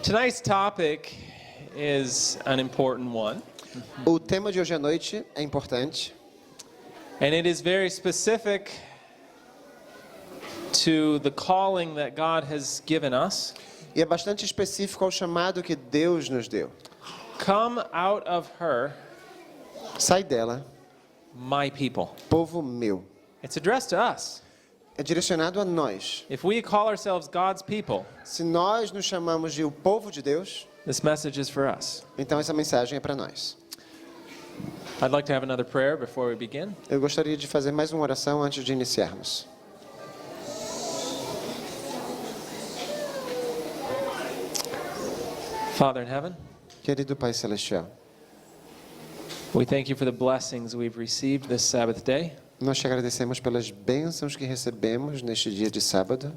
Tonight's topic is an important one, O tema de hoje à noite é importante and it is very specific to the calling that God has given us. e é bastante específico ao chamado que Deus nos deu. Come out of her, Sai dela, my people. povo meu. It's addressed to us. É direcionado a nós. If we call ourselves God's people, Se nós nos chamamos de o povo de Deus, this message is for us. então essa mensagem é para nós. I'd like to have another prayer before we begin. Eu gostaria de fazer mais uma oração antes de iniciarmos. Father in heaven, Querido Pai Celestial, we thank you for the blessings we've received this Sabbath day. nós te agradecemos pelas bênçãos que recebemos neste dia de sábado.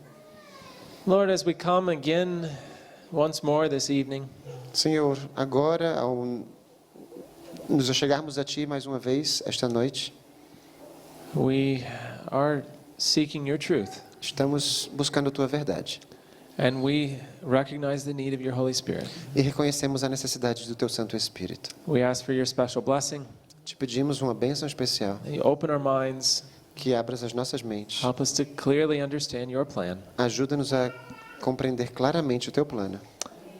Lord, as we come again once more this evening, Senhor, agora, ao nos chegarmos a Ti mais uma vez esta noite, we are seeking your truth, estamos buscando a Tua verdade and we recognize the need of your Holy Spirit. e reconhecemos a necessidade do Teu Santo Espírito. We ask for your special blessing. Te pedimos uma bênção especial, That you open our minds, que abras as nossas mentes, help us to clearly understand your plan. ajuda-nos a compreender claramente o Teu plano.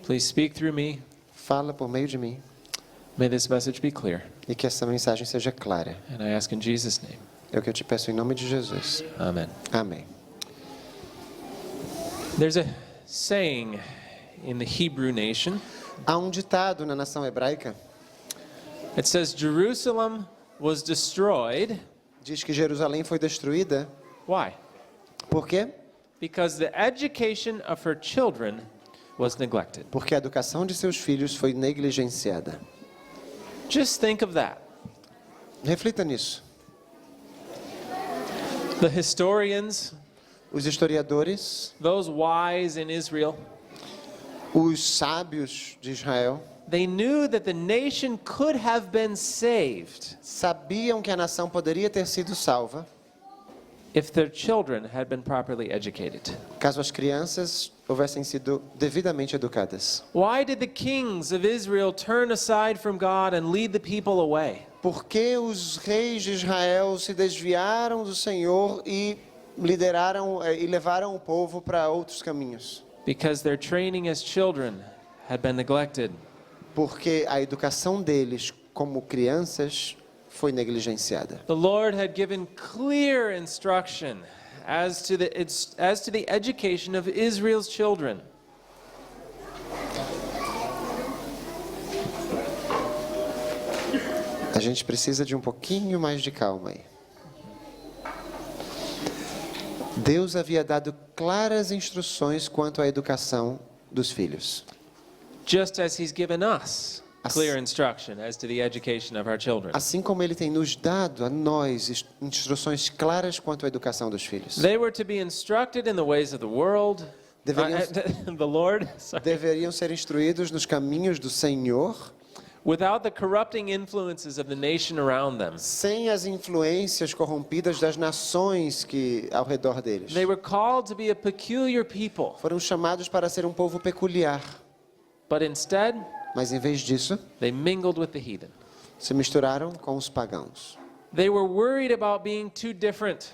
Please speak through me. Fala por meio de mim May this message be clear. e que essa mensagem seja clara. And I ask in Jesus' name. É o que eu te peço em nome de Jesus. Amen. Amém. There's a saying in the Hebrew nation. Há um ditado na nação hebraica, It says Jerusalem was destroyed. diz que Jerusalém foi destruída. Why? Por quê? Because the education of her children was neglected. Porque a educação de seus filhos foi negligenciada. Just think of that. Reflita nisso. The historians, Os historiadores, those wise in Israel, os sábios de Israel, they knew that the nation could have been saved sabiam que a nação poderia ter sido salva if their children had been properly educated. caso as crianças houvessem sido devidamente educadas. Why did the kings of Israel turn aside from God and lead the people away? Por que os reis de Israel se desviaram do Senhor e lideraram e levaram o povo para outros caminhos? Because their training as children had been neglected. Porque a educação deles como crianças foi negligenciada. The Lord had given clear instruction as to the education of Israel's children. A gente precisa de um pouquinho mais de calma aí. Deus havia dado claras instruções quanto à educação dos filhos. Just as He's given us clear instruction as to the education of our children. Assim como Ele tem nos dado a nós instruções claras quanto à educação dos filhos. They were to be instructed in the ways of the world. The Lord, sorry. Deveriam ser instruídos nos caminhos do Senhor, Without the corrupting influences of the nation around them. sem as influências corrompidas das nações que ao redor deles. They were called to be a peculiar people, Foram chamados para ser um povo peculiar, but instead, mas em vez disso, they mingled with the heathen. se misturaram com os pagãos. They were worried about being too different,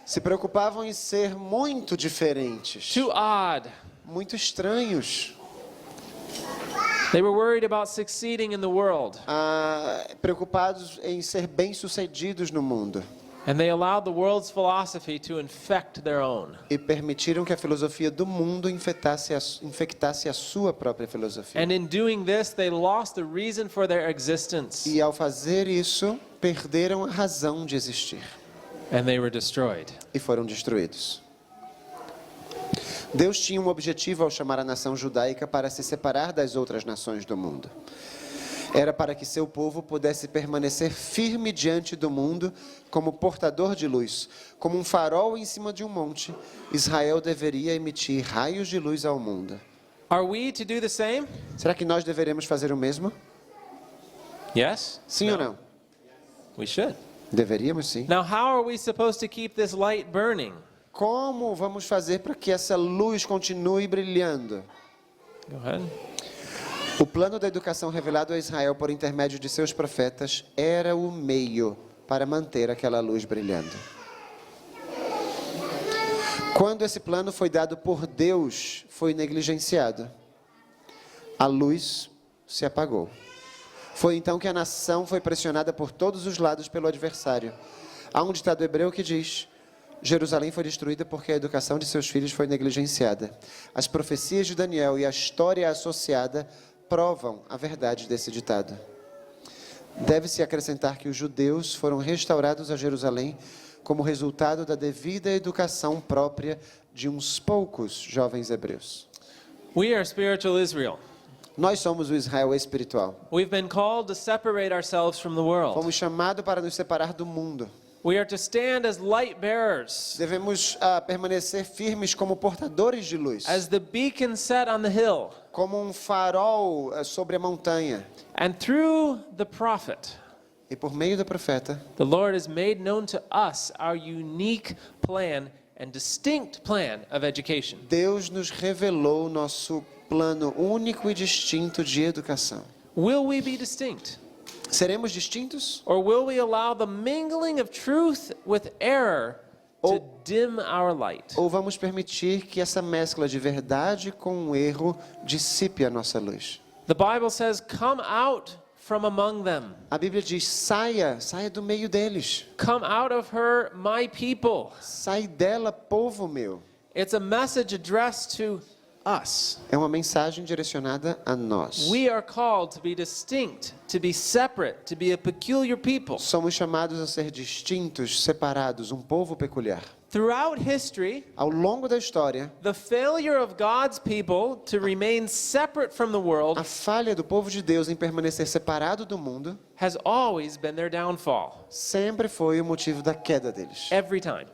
Se preocupavam em ser muito diferentes, too odd. muito estranhos, They were worried about succeeding in the world, preocupados em ser bem-sucedidos no mundo. and they allowed the world's philosophy to infect their own. E permitiram que a filosofia do mundo infectasse a sua própria filosofia. And in doing this, they lost the reason for their existence, E ao fazer isso, perderam a razão de existir and they were destroyed. e foram destruídos. Deus tinha um objetivo ao chamar a nação judaica para se separar das outras nações do mundo. Era para que seu povo pudesse permanecer firme diante do mundo como portador de luz. Como um farol em cima de um monte, Israel deveria emitir raios de luz ao mundo. Are we to do the same? Será que nós deveremos fazer o mesmo? Yes? Sim ou não? We should. Deveríamos sim. Now, how are we supposed to keep this light burning? Como vamos fazer para que essa luz continue brilhando? Go ahead. O plano da educação revelado a Israel por intermédio de seus profetas era o meio para manter aquela luz brilhando. Quando esse plano foi dado por Deus, foi negligenciado. A luz se apagou. Foi então que a nação foi pressionada por todos os lados pelo adversário. Há um ditado hebreu que diz: Jerusalém foi destruída porque a educação de seus filhos foi negligenciada. As profecias de Daniel e a história associada provam a verdade desse ditado. Deve-se acrescentar que os judeus foram restaurados a Jerusalém como resultado da devida educação própria de uns poucos jovens hebreus. We are spiritual Israel. Nós somos o Israel espiritual. We've been called to separate ourselves from the world. Fomos chamados para nos separar do mundo. We are to stand as light bearers, Devemos permanecer firmes como portadores de luz, as the beacon set on the hill. como um farol sobre a montanha. And through the prophet, E por meio do profeta, the Lord has made known to us our unique plan and distinct plan of education. Deus nos revelou o nosso plano único e distinto de educação. Will we be distinct? Seremos distintos? Or will we allow the mingling of truth with error to dim our light? Ou vamos permitir que essa mescla de verdade com o erro dissipe a nossa luz? The Bible says, "Come out from among them. A Bíblia diz: saia do meio deles. Come out of her, my people." Sai dela, povo meu. It's a message addressed to us. É uma mensagem direcionada a nós. We are called to be distinct, to be separate, to be a peculiar people. Somos chamados a ser distintos, separados, um povo peculiar. Throughout history, Ao longo da história, the failure of God's people to remain separate from the world a falha do povo de Deus em permanecer separado do mundo has always been their downfall. sempre foi o motivo da queda deles. Every time.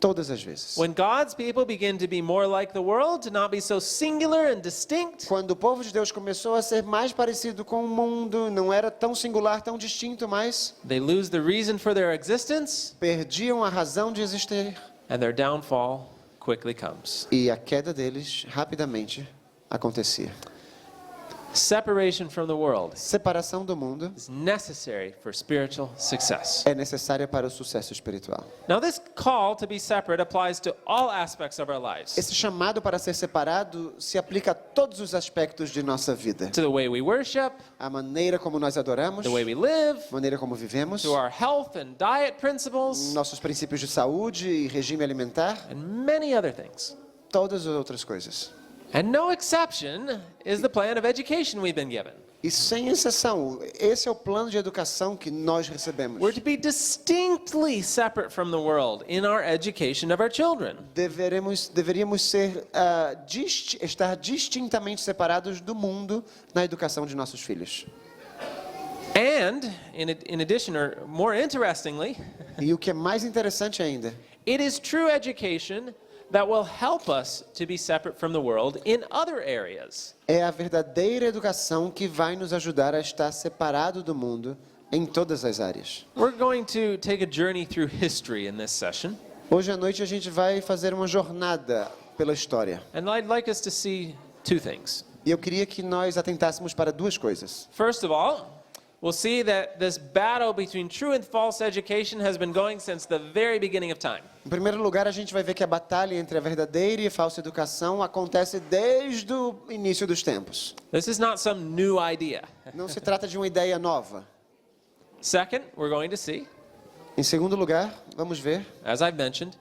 Todas as vezes. When God's people begin to be more like the world, to not be so singular and distinct, Quando o povo de Deus começou a ser mais parecido com o mundo, não era tão singular, tão distinto mais, they lose the reason for their existence, perdiam a razão de existir and their downfall quickly comes. e a queda deles rapidamente acontecia. Separation from the world Separação do mundo is necessary for spiritual success. é necessária para o sucesso espiritual. Now, this call to be separate applies to all aspects of our lives. Esse chamado para ser separado se aplica a todos os aspectos de nossa vida. To the way we worship, A maneira como nós adoramos, the way we live, a maneira como vivemos, to our health and diet principles, nossos princípios de saúde e regime alimentar, and many other things. todas as outras coisas. And no exception is the plan of education we've been given. E sem exceção, esse é o plano de educação que nós recebemos. We're to be distinctly separate from the world in our education of our children. Deveríamos ser, estar distintamente separados do mundo na educação de nossos filhos. And, in addition, or more interestingly, E o que é mais interessante ainda, it is true education that will help us to be separate from the world in other areas. é a verdadeira educação que vai nos ajudar a estar separado do mundo em todas as áreas. We're going to take a journey through history in this session, Hoje à noite a gente vai fazer uma jornada pela história. and I'd like us to see two things. E eu queria que nós atentássemos para duas coisas. First of all, we'll see that this battle between true and false education has been going since the very beginning of time. Em primeiro lugar, a gente vai ver que a batalha entre a verdadeira e a falsa educação acontece desde o início dos tempos. This is not some new idea. Não se trata de uma ideia nova. Second, we're going to see, Em segundo lugar, vamos ver as I've mentioned,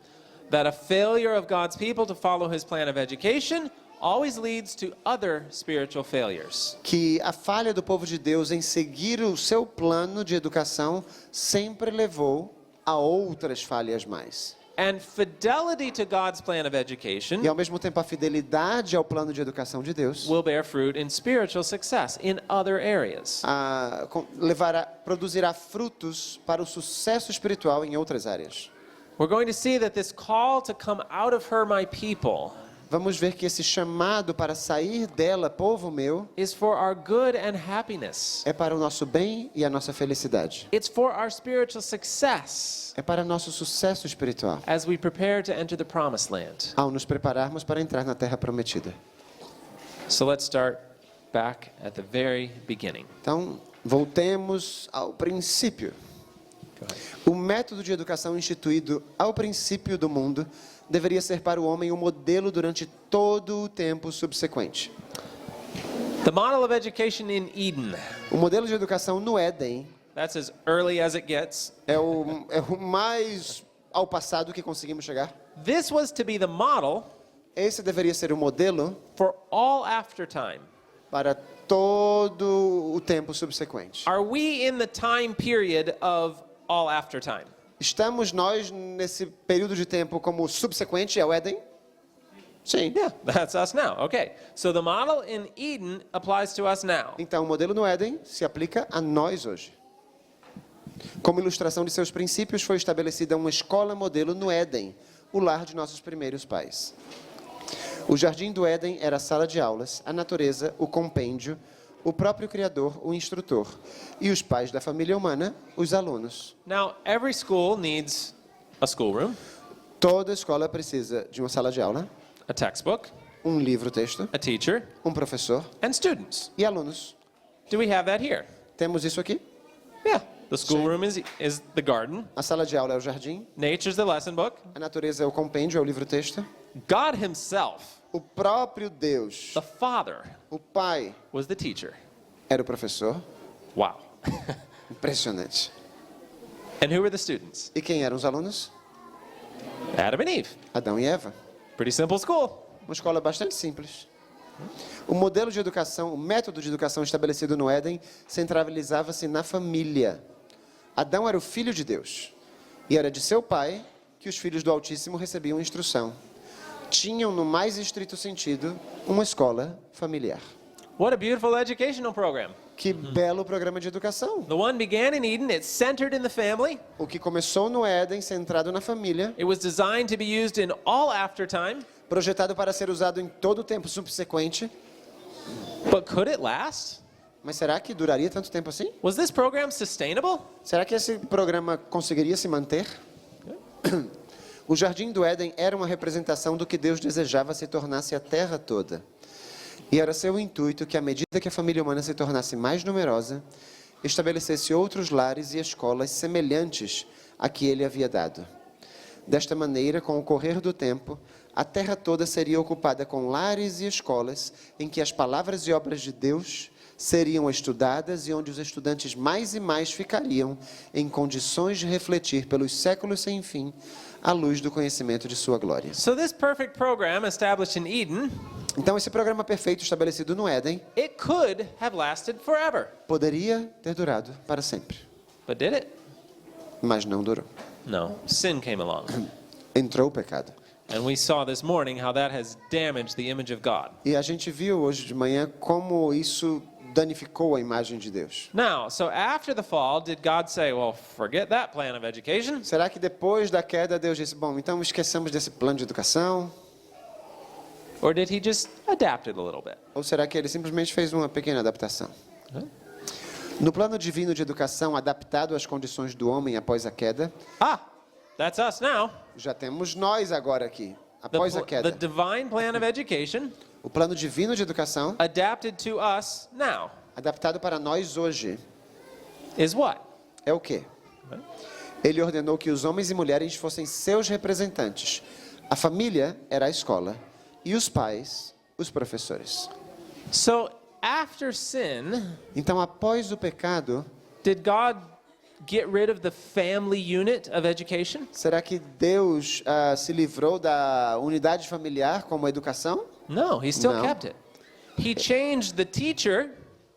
that a failure of God's people to follow his plan of education always leads to other spiritual failures. que a falha do povo de Deus em seguir o seu plano de educação sempre levou a outras falhas mais. And fidelity to God's plan of education E ao mesmo tempo a fidelidade ao plano de educação de Deus will bear fruit in spiritual success in other areas. produzirá frutos para o sucesso espiritual em outras áreas. We're going to see that this call to come out of her, my people, Vamos ver que esse chamado para sair dela, povo meu, is for our good and happiness. é para o nosso bem e a nossa felicidade. It's for our spiritual success É para nosso sucesso espiritual, as we prepare to enter the promised land. ao nos prepararmos para entrar na terra prometida. So let's start back at the very beginning. Então, voltemos ao princípio. Go ahead. O método de educação instituído ao princípio do mundo deveria ser para o homem o modelo durante todo o tempo subsequente. The model of education in Eden. O modelo de educação no Éden That's as early as it gets. é o mais ao passado que conseguimos chegar. This was to be the model Esse deveria ser o modelo for all after time. para todo o tempo subsequente. Are we in the time period of all after time? Estamos nós nesse período de tempo como subsequente ao Éden? Sim. Yeah, that's us now. Okay. So the model in Eden applies to us now. Então, o modelo no Éden se aplica a nós hoje. Como ilustração de seus princípios, foi estabelecida uma escola modelo no Éden, o lar de nossos primeiros pais. O jardim do Éden era a sala de aulas, a natureza, o compêndio, o próprio Criador, o instrutor, e os pais da família humana, os alunos. Now, every school needs a schoolroom, Toda escola precisa de uma sala de aula, a textbook, um livro-texto, a teacher, um professor and students. e alunos. Do we have that here? Temos isso aqui. Yeah. The schoolroom is the garden. A sala de aula é o jardim, Nature's the lesson book. a natureza é o compêndio, é o livro-texto. God himself, O próprio Deus, the Father, o Pai, was the teacher. era o professor. Wow. Impressionante. And who were the students? E quem eram os alunos? Adam and Eve. Adão e Eva. Pretty simple school. Uma escola bastante simples. O modelo de educação, o método de educação estabelecido no Éden centralizava-se na família. Adão era o filho de Deus. E era de seu pai que os filhos do Altíssimo recebiam instrução. Tinham, no mais estrito sentido, uma escola familiar. What a beautiful educational program. Que belo programa de educação. The one began in Eden. It's centered in the family. O que começou no Éden, centrado na família, It was designed to be used in all after time. projetado para ser usado em todo o tempo subsequente. But could it last? Mas será que duraria tanto tempo assim? Was this program sustainable? Será que esse programa conseguiria se manter? O Jardim do Éden era uma representação do que Deus desejava se tornasse a terra toda. E era seu intuito que, à medida que a família humana se tornasse mais numerosa, estabelecesse outros lares e escolas semelhantes a que ele havia dado. Desta maneira, com o correr do tempo, a terra toda seria ocupada com lares e escolas em que as palavras e obras de Deus seriam estudadas e onde os estudantes mais e mais ficariam em condições de refletir pelos séculos sem fim a luz do conhecimento de sua glória. So this perfect program established in Eden, Então, esse programa perfeito estabelecido no Éden it could have lasted forever. poderia ter durado para sempre, But did it? mas não durou. No. Sin came along. Entrou o pecado. And we saw this morning how that has damaged the image of God. E a gente viu hoje de manhã como isso danificou a imagem de Deus. Now, so after the fall, did God say, well, forget that plan of education? Será que depois da queda Deus disse, bom, então esqueçamos desse plano de educação? Or did he just adapt it a little bit? Ou será que ele simplesmente fez uma pequena adaptação? No plano divino de educação adaptado às condições do homem após a queda, Ah, that's us now. já temos nós agora aqui, após a The queda. divine plan of education O plano divino de educação adapted to us now adaptado para nós hoje is what? é o quê? Ele ordenou que os homens e mulheres fossem seus representantes. A família era a escola e os pais, os professores. So after sin, Então, após o pecado, did God get rid of the family unit of education? será que Deus se livrou da unidade familiar como educação? No, he still No. kept it. He changed the teacher.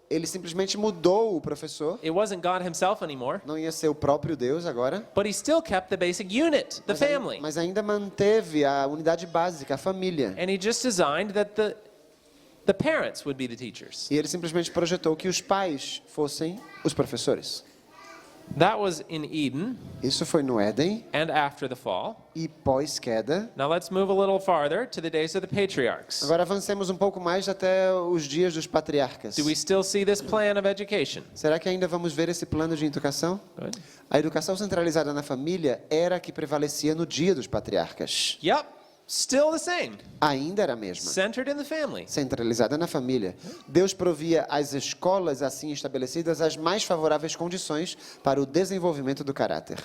Ele simplesmente mudou o professor. It wasn't God himself anymore, Não ia ser o próprio Deus agora. but he still kept the basic unit, the family. Mas ainda manteve a unidade básica, a família. And he just designed that the parents would be the teachers. E ele simplesmente projetou que os pais fossem os professores. That was in Eden Isso foi no Éden and after the fall. e pós-queda. Now let's move a little farther to the days of the patriarchs. Agora avancemos um pouco mais até os dias dos patriarcas. Do we still see this plan of education? Será que ainda vamos ver esse plano de educação? Good. A educação centralizada na família era a que prevalecia no dia dos patriarcas. Yep. still the same, ainda era a mesma, centered in the family. centralizada na família. Deus provia às escolas assim estabelecidas as mais favoráveis condições para o desenvolvimento do caráter.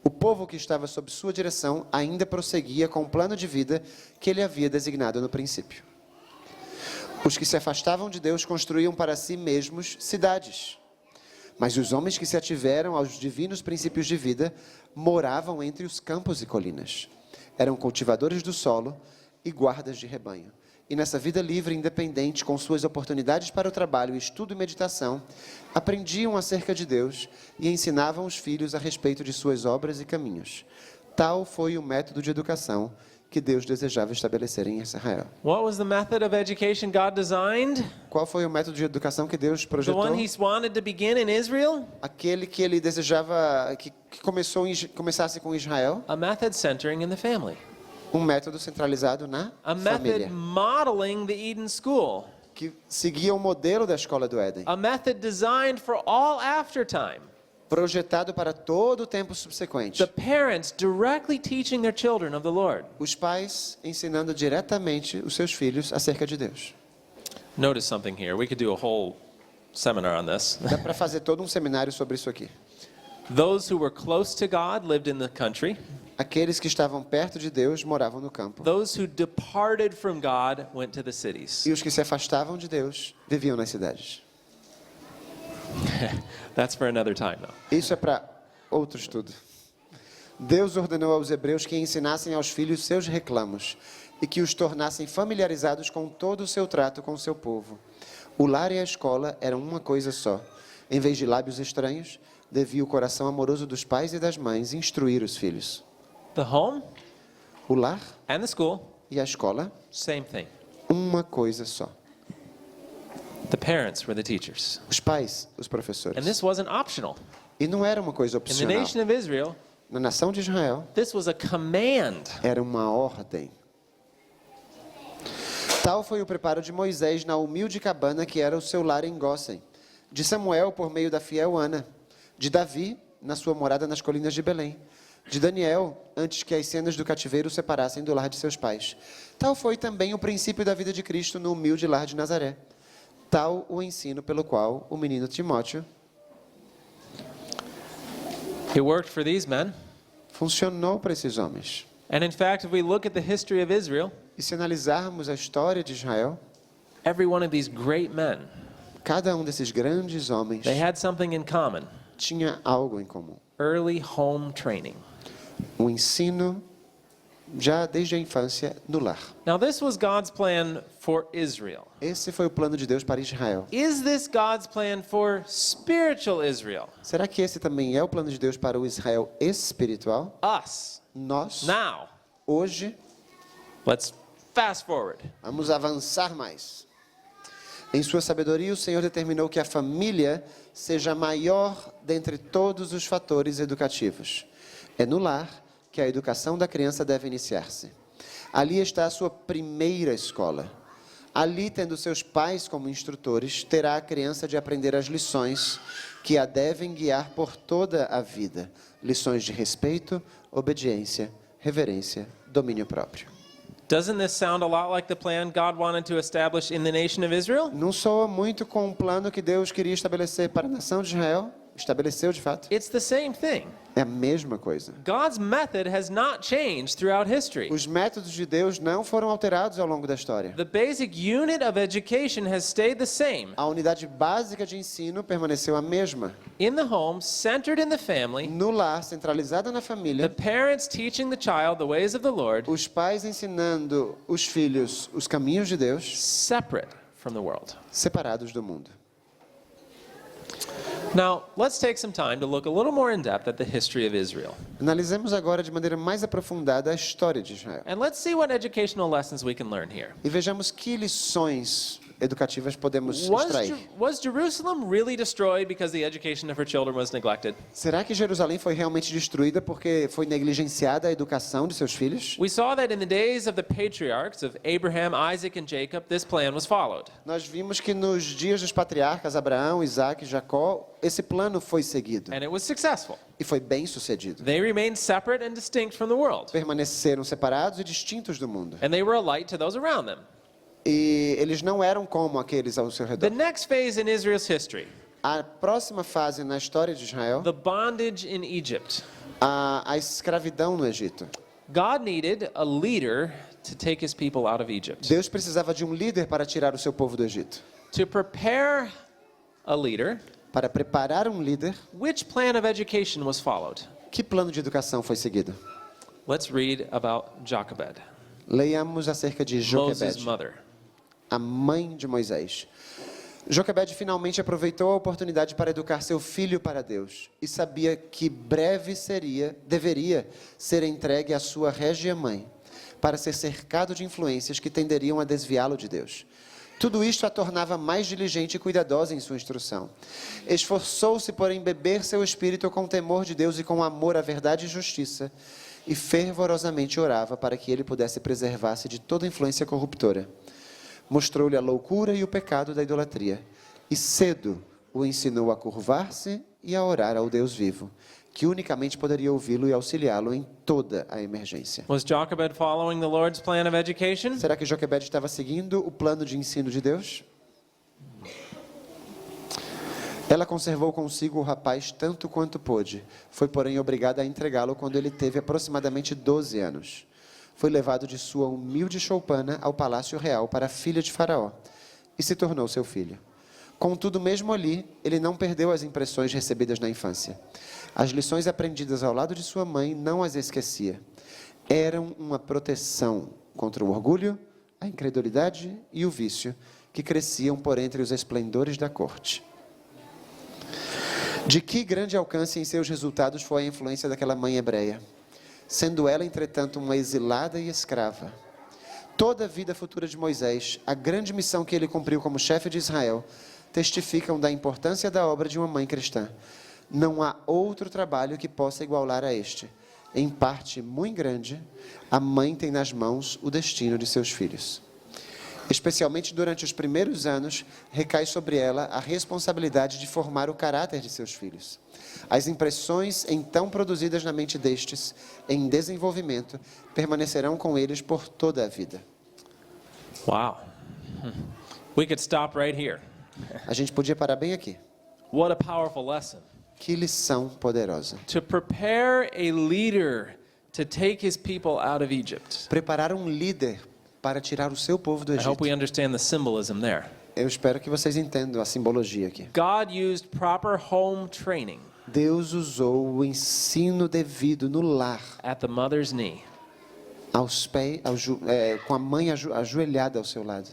O povo que estava sob sua direção ainda prosseguia com o plano de vida que ele havia designado no princípio. Os que se afastavam de Deus construíam para si mesmos cidades. Mas os homens que se ativeram aos divinos princípios de vida moravam entre os campos e colinas. Eram cultivadores do solo e guardas de rebanho. E nessa vida livre e independente, com suas oportunidades para o trabalho, estudo e meditação, aprendiam acerca de Deus e ensinavam os filhos a respeito de suas obras e caminhos. Tal foi o método de educação que Deus desejava estabelecer em Israel. What was the method of education God designed? Qual foi o método de educação que Deus The projetou? one He wanted to begin in Israel? Aquele que ele desejava que começasse com Israel, A method centering in the family. um método centralizado na A method família, modeling the Eden School. que seguia o modelo da escola do Éden, A method designed for all after time. projetado para todo o tempo subsequente. The parents directly teaching their children of the Lord. Os pais ensinando diretamente os seus filhos acerca de Deus. Notice something here. We could do a whole seminar on this. Dá para fazer todo um seminário sobre isso aqui. Those who were close to God lived in the country. Aqueles que estavam perto de Deus moravam no campo. Those who departed from God went to the cities. E os que se afastavam de Deus viviam nas cidades. That's for another time, though. Isso é para outro estudo. Deus ordenou aos hebreus que ensinassem aos filhos seus reclamos e que os tornassem familiarizados com todo o seu trato com o seu povo. O lar e a escola eram uma coisa só. Em vez de lábios estranhos, devia o coração amoroso dos pais e das mães instruir os filhos. The home O lar and the school, e a escola, same thing. uma coisa só. The parents were the teachers. Os pais, os And professores. this wasn't optional. E não era uma coisa In the opcional. nation of Israel, Na nação de Israel, this was a command. era uma ordem. Tal foi o preparo de Moisés na humilde cabana que era o seu lar em Gósen, de Samuel por meio da fiel Ana, de Davi na sua morada nas colinas de Belém, de Daniel antes que as cenas do cativeiro o separassem do lar de seus pais. Tal foi também o princípio da vida de Cristo no humilde lar de Nazaré. Tal o ensino pelo qual o menino Timóteo It worked for these men. funcionou para esses homens. And in fact, if we look at the history of Israel, E se analisarmos a história de Israel, every one of these great men, cada um desses grandes homens they had something in common. tinha algo em comum. Early home training. O ensino já desde a infância no lar. Now, this was God's plan for Israel. Esse foi o plano de Deus para Israel. Is this God's plan for spiritual Israel? Será que esse também é o plano de Deus para o Israel espiritual? Us. Nós, Now, hoje, let's fast forward. vamos avançar mais. Em sua sabedoria, o Senhor determinou que a família seja a maior dentre todos os fatores educativos. É no lar que a educação da criança deve iniciar-se. Ali está a sua primeira escola. Ali, tendo seus pais como instrutores, terá a criança de aprender as lições que a devem guiar por toda a vida. Lições de respeito, obediência, reverência, domínio próprio. Doesn't this sound a lot like the plan God wanted to establish in the nation of Israel? Não soa muito com o plano que Deus queria estabelecer para a nação de Israel? Estabeleceu de fato? It's the same thing. É a mesma coisa. God's method has not changed throughout history. Os métodos de Deus não foram alterados ao longo da história. The basic unit of education has stayed the same. A unidade básica de ensino permaneceu a mesma. In the home, centered in the family, No lar, centralizada na the família, parents teaching the child the ways of the Lord, os pais ensinando os filhos os caminhos de Deus, separate from the world. separados do mundo. Now, let's take some time to look a little more in depth at the history of Israel. Analisemos agora de maneira mais aprofundada a história de Israel. And let's see what educational lessons we can learn here. E vejamos que lições educativas podemos Was, extrair. was Jerusalem really destroyed because the education of her children was neglected? Será que Jerusalém foi realmente destruída porque foi negligenciada a educação de seus filhos? We saw that in the days of the patriarchs of Abraham, Isaac, and Jacob, this plan was followed. Nós vimos que nos dias dos patriarcas Abraão, Isaac e Jacó, esse plano foi seguido And it was successful. e foi bem sucedido. They remained separate and distinct from the world. Permaneceram separados e distintos do mundo. And they were a light to those around them. E eles não eram como aqueles ao seu The redor. next phase in Israel's history, A próxima fase na história de Israel, the bondage in Egypt. a escravidão no Egito. God needed a leader to take his people out of Egypt. Deus precisava de um líder para tirar o seu povo do Egito. To prepare a leader, Para preparar um líder, which plan of education was followed? que plano de educação foi seguido? Let's read about Jochebed, Leiamos acerca de Moses' Joquebede, mother. a mãe de Moisés. Joquebede finalmente aproveitou a oportunidade para educar seu filho para Deus e sabia que breve deveria ser entregue à sua régia mãe, para ser cercado de influências que tenderiam a desviá-lo de Deus. Tudo isto a tornava mais diligente e cuidadosa em sua instrução. Esforçou-se por embeber seu espírito com temor de Deus e com amor à verdade e justiça, e fervorosamente orava para que ele pudesse preservar-se de toda influência corruptora. Mostrou-lhe a loucura e o pecado da idolatria, e cedo o ensinou a curvar-se e a orar ao Deus vivo, que unicamente poderia ouvi-lo e auxiliá-lo em toda a emergência. Was Jochebed following the Lord's plan of education? Será que Joquebede estava seguindo o plano de ensino de Deus? Ela conservou consigo o rapaz tanto quanto pôde. Foi, porém, obrigada a entregá-lo quando ele teve aproximadamente 12 anos. Foi levado de sua humilde choupana ao palácio real para a filha de Faraó e se tornou seu filho. Contudo, mesmo ali, ele não perdeu as impressões recebidas na infância. As lições aprendidas ao lado de sua mãe não as esquecia. Eram uma proteção contra o orgulho, a incredulidade e o vício que cresciam por entre os esplendores da corte. De que grande alcance em seus resultados foi a influência daquela mãe hebreia, sendo ela, entretanto, uma exilada e escrava. Toda a vida futura de Moisés, a grande missão que ele cumpriu como chefe de Israel, testificam da importância da obra de uma mãe cristã. Não há outro trabalho que possa igualar a este. Em parte muito grande, a mãe tem nas mãos o destino de seus filhos. Especialmente durante os primeiros anos, recai sobre ela a responsabilidade de formar o caráter de seus filhos. As impressões então produzidas na mente destes, em desenvolvimento, permanecerão com eles por toda a vida. Wow. We could stop right here. A gente podia parar bem aqui. What a powerful lesson. Que lição poderosa. To prepare a leader to take his people out of Egypt. Preparar um líder para tirar o seu povo do I hope Egito. we understand the symbolism there. Eu espero que vocês entendam a simbologia aqui. God used proper home training Deus usou o ensino devido no lar, at the mother's knee. aos pés, com a mãe ajoelhada ao seu lado.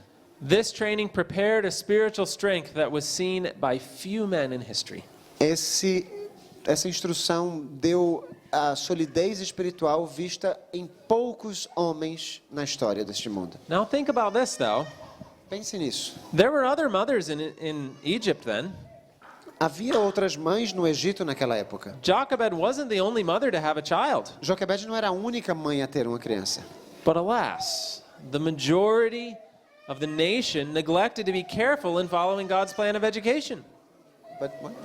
This training prepared a spiritual strength that was seen by few men in history. Essa instrução deu a solidez espiritual vista em poucos homens na história deste mundo. Now think about this though. Pense nisso. There were other mothers in Egypt then. Havia outras mães no Egito naquela época. Jochebed wasn't the only mother to have a child. Joquebede não era a única mãe a ter uma criança. But alas, the majority of the nation neglected to be careful in following God's plan of education. But what?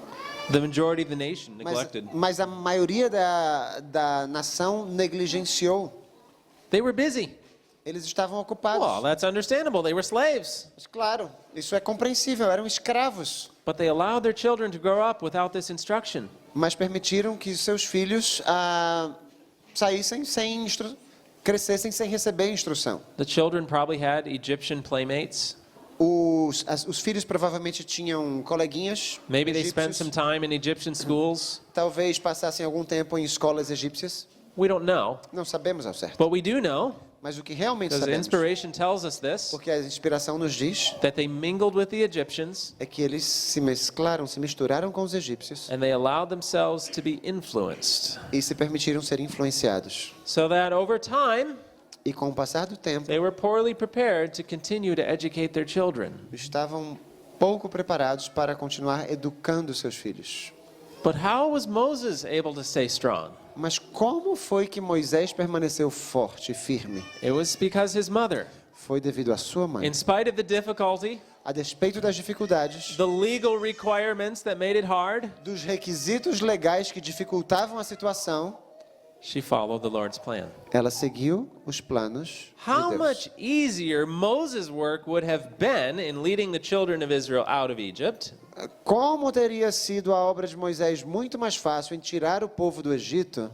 The majority of the nation neglected. Mas a maioria da nação negligenciou. They were busy. Eles estavam ocupados. Well, that's understandable. They were slaves. Mas, claro, isso é compreensível, eram escravos. But they allowed their children to grow up without this instruction. Mas permitiram que seus filhos saíssem crescessem sem receber instrução. The children probably had Egyptian playmates. Os filhos provavelmente tinham coleguinhas Maybe they spent egípcios. some time in Egyptian schools. Talvez passassem algum tempo em escolas egípcias. We don't know. Não sabemos ao certo. But we do know, Mas o que realmente because the sabemos, inspiration tells us this, porque a inspiração nos diz, that they mingled with the Egyptians é que eles se misturaram com os egípcios and they allowed themselves to be influenced. e se permitiram ser influenciados. So that over time, E com o passar do tempo, they were poorly prepared to continue to educate their children. estavam pouco preparados para continuar educando seus filhos. But how was Moses able to stay strong? Mas como foi que Moisés permaneceu forte e firme? It was because his mother, Foi devido à sua mãe. in spite of the difficulty, A despeito das dificuldades, the legal requirements that made it hard, dos requisitos legais que dificultavam a situação, she followed the Lord's plan. ela seguiu os planos de How Deus. much easier Moses' work would have been in leading the children of Israel out of Egypt Como teria sido a obra de Moisés muito mais fácil em tirar o povo do Egito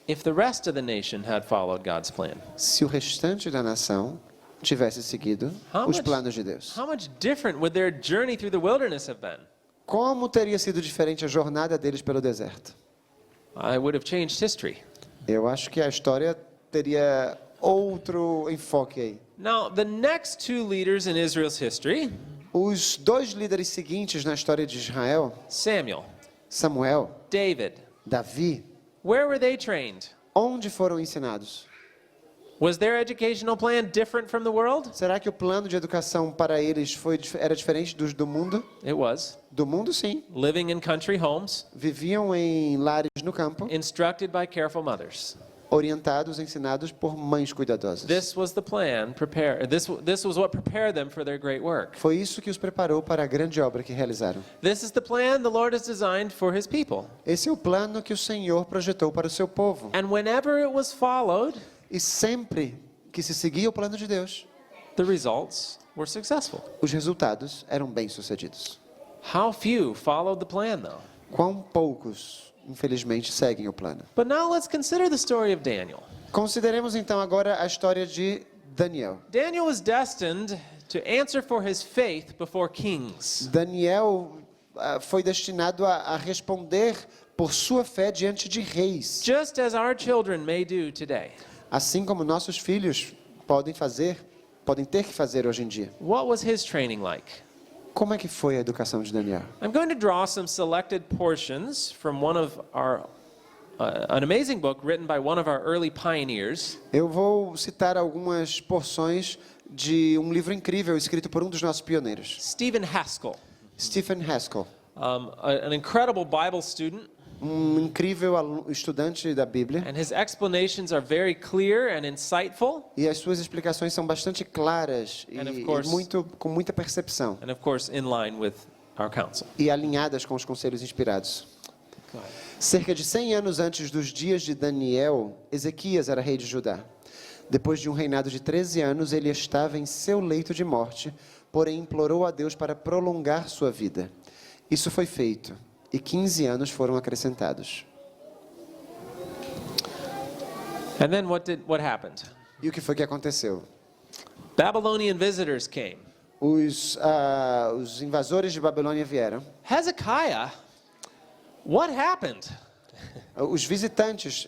if the rest of the nation had followed God's plan? se o restante da nação tivesse seguido How os much- planos de Deus? How much different would their journey through the wilderness have been? Como teria sido diferente a jornada deles pelo deserto? I would have changed history. Eu acho que a história teria outro enfoque aí. Now, the next two leaders in Israel's history, Os dois líderes seguintes na história de Israel, Samuel, Samuel, David, Davi, where were they trained? onde foram ensinados? Was their educational plan different from the world? Será que o plano de educação para eles era diferente dos do mundo? It was. Do mundo, sim. Living in country homes, Viviam em lares no campo, instructed by careful mothers. orientados, ensinados por mães cuidadosas. This was the plan. This was what prepared them for their great work. Foi isso que os preparou para a grande obra que realizaram. This is the plan the Lord has designed for His people. Esse é o plano que o Senhor projetou para o seu povo. And whenever it was followed, E sempre que se seguia o plano de Deus, the results were successful. os resultados eram bem-sucedidos. How few followed the plan, though? Quão poucos, infelizmente, seguem o plano. But now let's consider the story of Daniel. Consideremos então agora a história de Daniel. Daniel was destined to answer for his faith before kings. Daniel foi destinado a responder por sua fé diante de reis, Just as our children may do today. assim como nossos filhos podem ter que fazer hoje em dia. What was his training like? Como é que foi a educação de Daniel? I'm going to draw some selected portions from one of our an amazing book written by one of our early pioneers. Eu vou citar algumas porções de um livro incrível escrito por um dos nossos pioneiros, Stephen Haskell, Stephen Haskell, an incredible Bible student, incrível estudante da Bíblia, and his explanations are very clear and insightful, e as suas explicações são bastante claras And of e course- com muita percepção and of course in line with our counsel. e alinhadas com os conselhos inspirados. Cerca de 100 anos antes dos dias de Daniel, Ezequias era rei de Judá. Depois de um reinado de 13 anos, ele estava em seu leito de morte, porém implorou a Deus para prolongar sua vida. Isso foi feito, e 15 anos foram acrescentados. And then what happened? E o que foi que aconteceu? Babylonian visitors came. Os invasores de Babilônia vieram. Hezekiah, what happened? Os visitantes,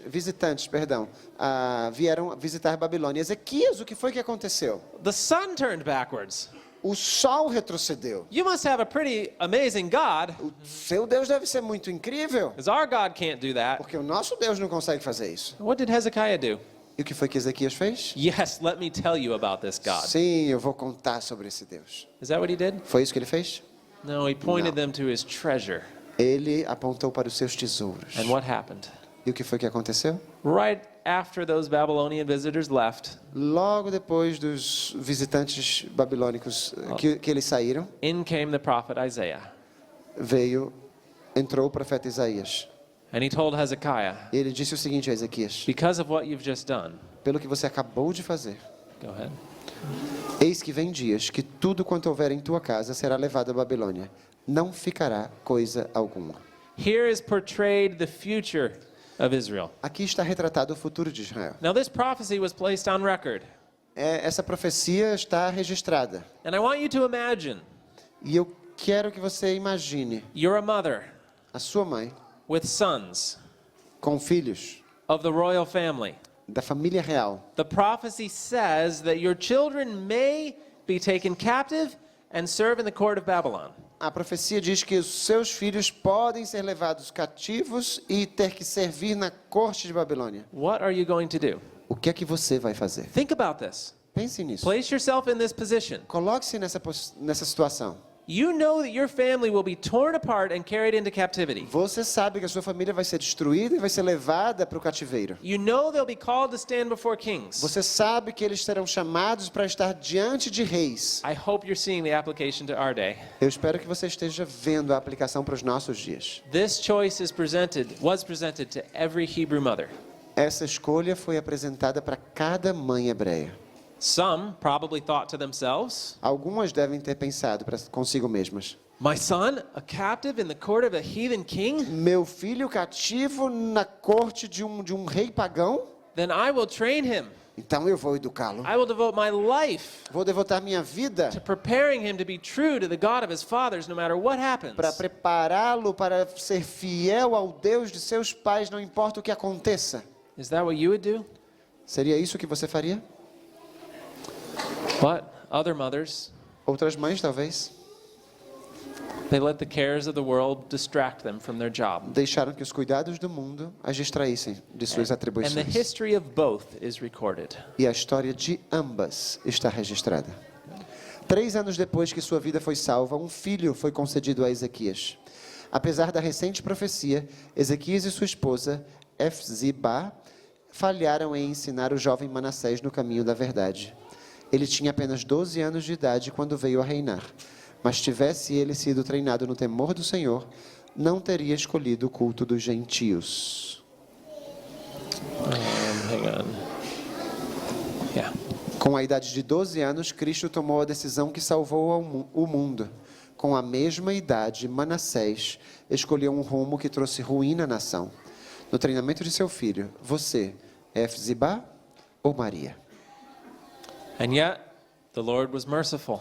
vieram visitar Babilônia. Ezequias, o que foi que aconteceu? The sun turned backwards. O sol retrocedeu. You must have a pretty amazing God, O seu Deus deve ser muito incrível, because our God can't do that. porque o nosso Deus não consegue fazer isso. What did Hezekiah do? E o que foi que Ezequias fez? Yes, let me tell you about this God. Sim, eu vou contar sobre esse Deus. Is that what he did? Foi isso que ele fez? No, he pointed No. them to his treasure. Ele apontou para os seus tesouros. And what happened? E o que foi que aconteceu? Right after those Babylonian visitors left, Logo depois dos visitantes babilônicos que eles saíram, in came the prophet Isaiah. entrou o profeta Isaías. And he told Hezekiah, E ele disse o seguinte a Ezequias: because of what you've just done, pelo que você acabou de fazer, go ahead. eis que vem dias que tudo quanto houver em tua casa será levado à Babilônia. Não ficará coisa alguma. Here is portrayed the future of Israel. Aqui está retratado o futuro de Israel. Now, this prophecy was placed on record. Essa profecia está registrada. And I want you to imagine E eu quero que você imagine you're a mother a sua mãe with sons com filhos of the royal family. da família real. The prophecy says that your children may be taken captive and serve in the court of Babylon. A profecia diz que os seus filhos podem ser levados cativos e ter que servir na corte de Babilônia. What are you going to do? O que é que você vai fazer? Think about this. Pense nisso. Place yourself in this position. Coloque-se nessa situação. You know that your family will be torn apart and carried into captivity. Você sabe que a sua família vai ser destruída e vai ser levada para o cativeiro. You know they'll be called to stand before kings. Você sabe que eles serão chamados para estar diante de reis. I hope you're seeing the application to our day. Eu espero que você esteja vendo a aplicação para os nossos dias. This choice was presented to every Hebrew mother. Essa escolha foi apresentada para cada mãe hebreia. Some probably thought to themselves, Algumas devem ter pensado consigo mesmas: my son, a captive in the court of a heathen king? meu filho cativo na corte de um rei pagão? Then I will train him. Então eu vou educá-lo. I will devote my life Vou devotar minha vida to preparing him to be true to the God of his fathers no matter what happens. para prepará-lo para ser fiel ao Deus de seus pais, não importa o que aconteça. Is that what you would do? Seria isso que você faria? But other mothers, Outras mães, talvez, they let the cares of the world distract them from their job. deixaram que os cuidados do mundo as distraíssem de suas And the atribuições. history of both is recorded. E a história de ambas está registrada. 3 anos depois que sua vida foi salva, um filho foi concedido a Ezequias. Apesar da recente profecia, Ezequias e sua esposa, Efzibá, falharam em ensinar o jovem Manassés no caminho da verdade. Ele tinha apenas 12 anos de idade quando veio a reinar. Mas tivesse ele sido treinado no temor do Senhor, não teria escolhido o culto dos gentios. Hang on. Yeah. Com a idade de 12 anos, Cristo tomou a decisão que salvou o mundo. Com a mesma idade, Manassés escolheu um rumo que trouxe ruína à nação. No treinamento de seu filho, você é Efzibá ou Maria? And yet, the Lord was merciful.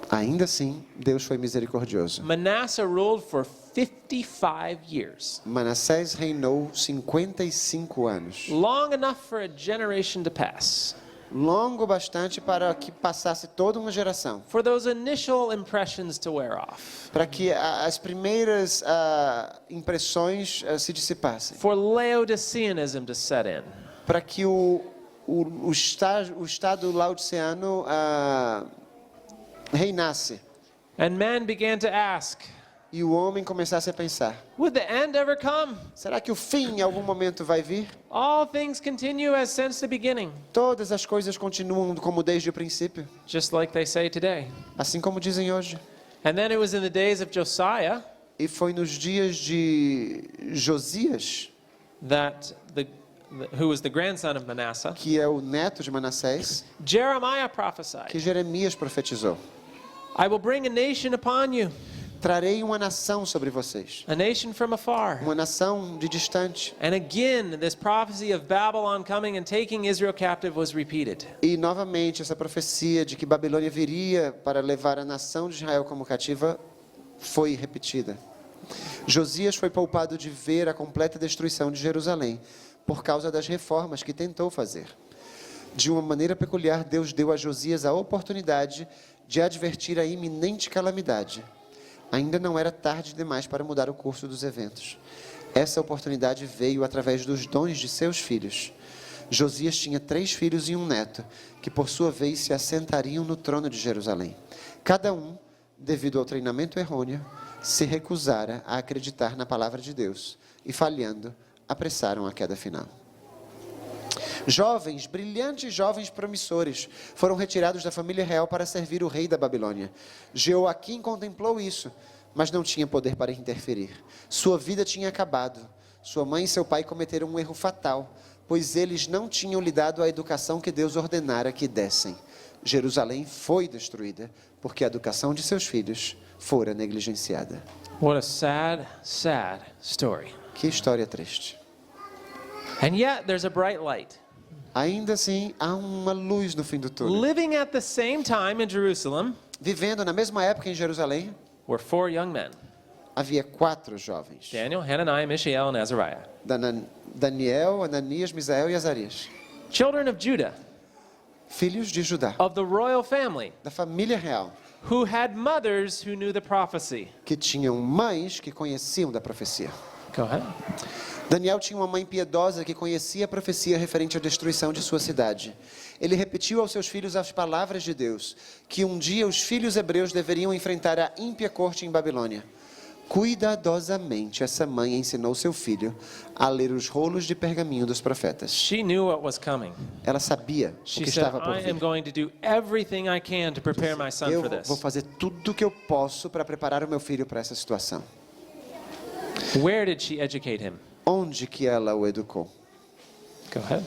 Ainda assim, Deus foi misericordioso. Manasseh ruled for 55 years, Manassés reinou 55 anos. long enough for a generation to pass. Longo bastante para que passasse toda uma geração. For those initial impressions to wear off. Para que as primeiras impressões se dissipassem. For Laodiceanism to set in. Para que o estado laodiceano reinasse. And men began to ask, E o homem começasse a pensar: would the end ever come? será que o fim em algum momento vai vir? All things continue as since the beginning, Todas as coisas continuam como desde o princípio, just like they say today. assim como dizem hoje. And then it was in the days of Josiah E foi nos dias de Josias, that who was the grandson of Manasseh, que é o neto de Manassés, Jeremiah prophesied, que Jeremias profetizou: I will bring a nation upon you, trarei uma nação sobre vocês, a nation from afar. uma nação de distante. And again, this prophecy of Babylon coming and taking Israel captive was repeated. E novamente essa profecia de que Babilônia viria para levar a nação de Israel como cativa foi repetida. Josias foi poupado de ver a completa destruição de Jerusalém por causa das reformas que tentou fazer. De uma maneira peculiar, Deus deu a Josias a oportunidade de advertir a iminente calamidade. Ainda não era tarde demais para mudar o curso dos eventos. Essa oportunidade veio através dos dons de seus filhos. Josias tinha 3 filhos e um neto, que por sua vez se assentariam no trono de Jerusalém. Cada um, devido ao treinamento errôneo, se recusara a acreditar na palavra de Deus e, falhando, apressaram a queda final. Jovens, brilhantes jovens promissores, foram retirados da família real para servir o rei da Babilônia. Jeoaquim contemplou isso, mas não tinha poder para interferir. Sua vida tinha acabado. Sua mãe e seu pai cometeram um erro fatal, pois eles não tinham lhe dado a educação que Deus ordenara que dessem. Jerusalém foi destruída, porque a educação de seus filhos fora negligenciada. What a sad, sad story. Que história triste. And yet, there's a bright light. Ainda assim, há uma luz no fim do túnel. Living at the same time in Jerusalem Vivendo na mesma época em Jerusalém, were 4 young men, havia 4 jovens: Daniel, Hananiah, Mishael, and Azariah, Daniel, Ananias, Misael e Azarias, children of Judah, filhos de Judá, of the royal family, da família real. who had mothers who knew the prophecy. que tinham mães que conheciam da profecia. Go ahead. Daniel tinha uma mãe piedosa que conhecia a profecia referente à destruição de sua cidade. Ele repetiu aos seus filhos as palavras de Deus, que um dia os filhos hebreus deveriam enfrentar a ímpia corte em Babilônia. Cuidadosamente, essa mãe ensinou seu filho a ler os rolos de pergaminho dos profetas. She knew what was coming. Ela sabia o She que said, estava por I am vir. going to do everything I can to prepare my son Eu for this. vou fazer tudo o que eu posso para preparar o meu filho para essa situação. Where did she educate him? Onde que ela o educou? Go ahead.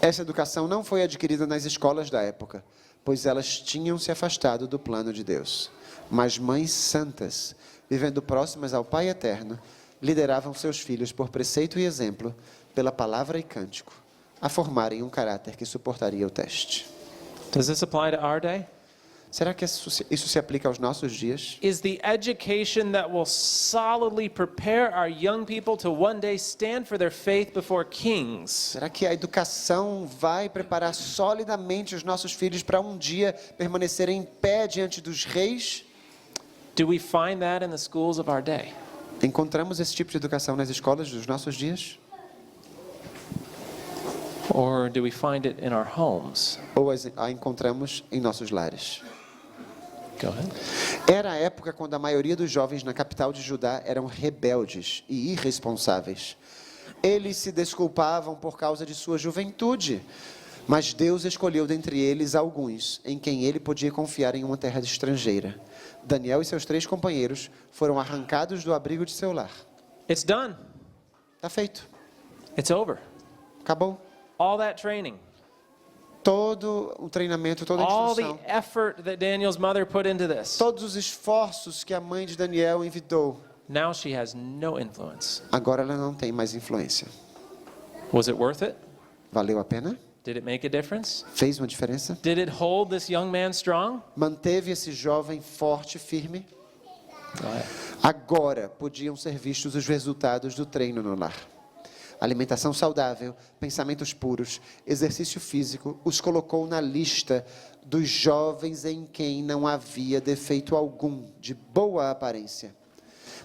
Essa educação não foi adquirida nas escolas da época, pois elas tinham se afastado do plano de Deus. Mas mães santas, vivendo próximas ao Pai Eterno, lideravam seus filhos por preceito e exemplo, pela palavra e cântico, a formarem um caráter que suportaria o teste. Does this apply to our day? Será que isso se aplica aos nossos dias? Is the education that will solidly prepare our young people to one day stand for their faith before kings? Será que a educação vai preparar solidamente os nossos filhos para um dia permanecerem em pé diante dos reis? Do we find that in the schools of our day? Encontramos esse tipo de educação nas escolas dos nossos dias? Or do we find it in our homes? Ou a encontramos em nossos lares? Go ahead. Era a época quando a maioria dos jovens na capital de Judá eram rebeldes e irresponsáveis. Eles se desculpavam por causa de sua juventude, mas Deus escolheu dentre eles alguns em quem ele podia confiar em uma terra estrangeira. Daniel e seus 3 companheiros foram arrancados do abrigo de seu lar. It's done. Está feito. It's over. Acabou. All that training, Todo o treinamento, toda a all the instrução, effort that Daniel's mother put into this. todos os esforços que a mãe de Daniel envidou, Now she has no influence. agora ela não tem mais influência. Was it worth it? Valeu a pena? Did it make a difference? Fez uma diferença? Did it hold this young man strong? Manteve esse jovem forte, firme? Go ahead. Agora podiam ser vistos os resultados do treino no lar. Alimentação saudável, pensamentos puros, exercício físico, os colocou na lista dos jovens em quem não havia defeito algum, de boa aparência.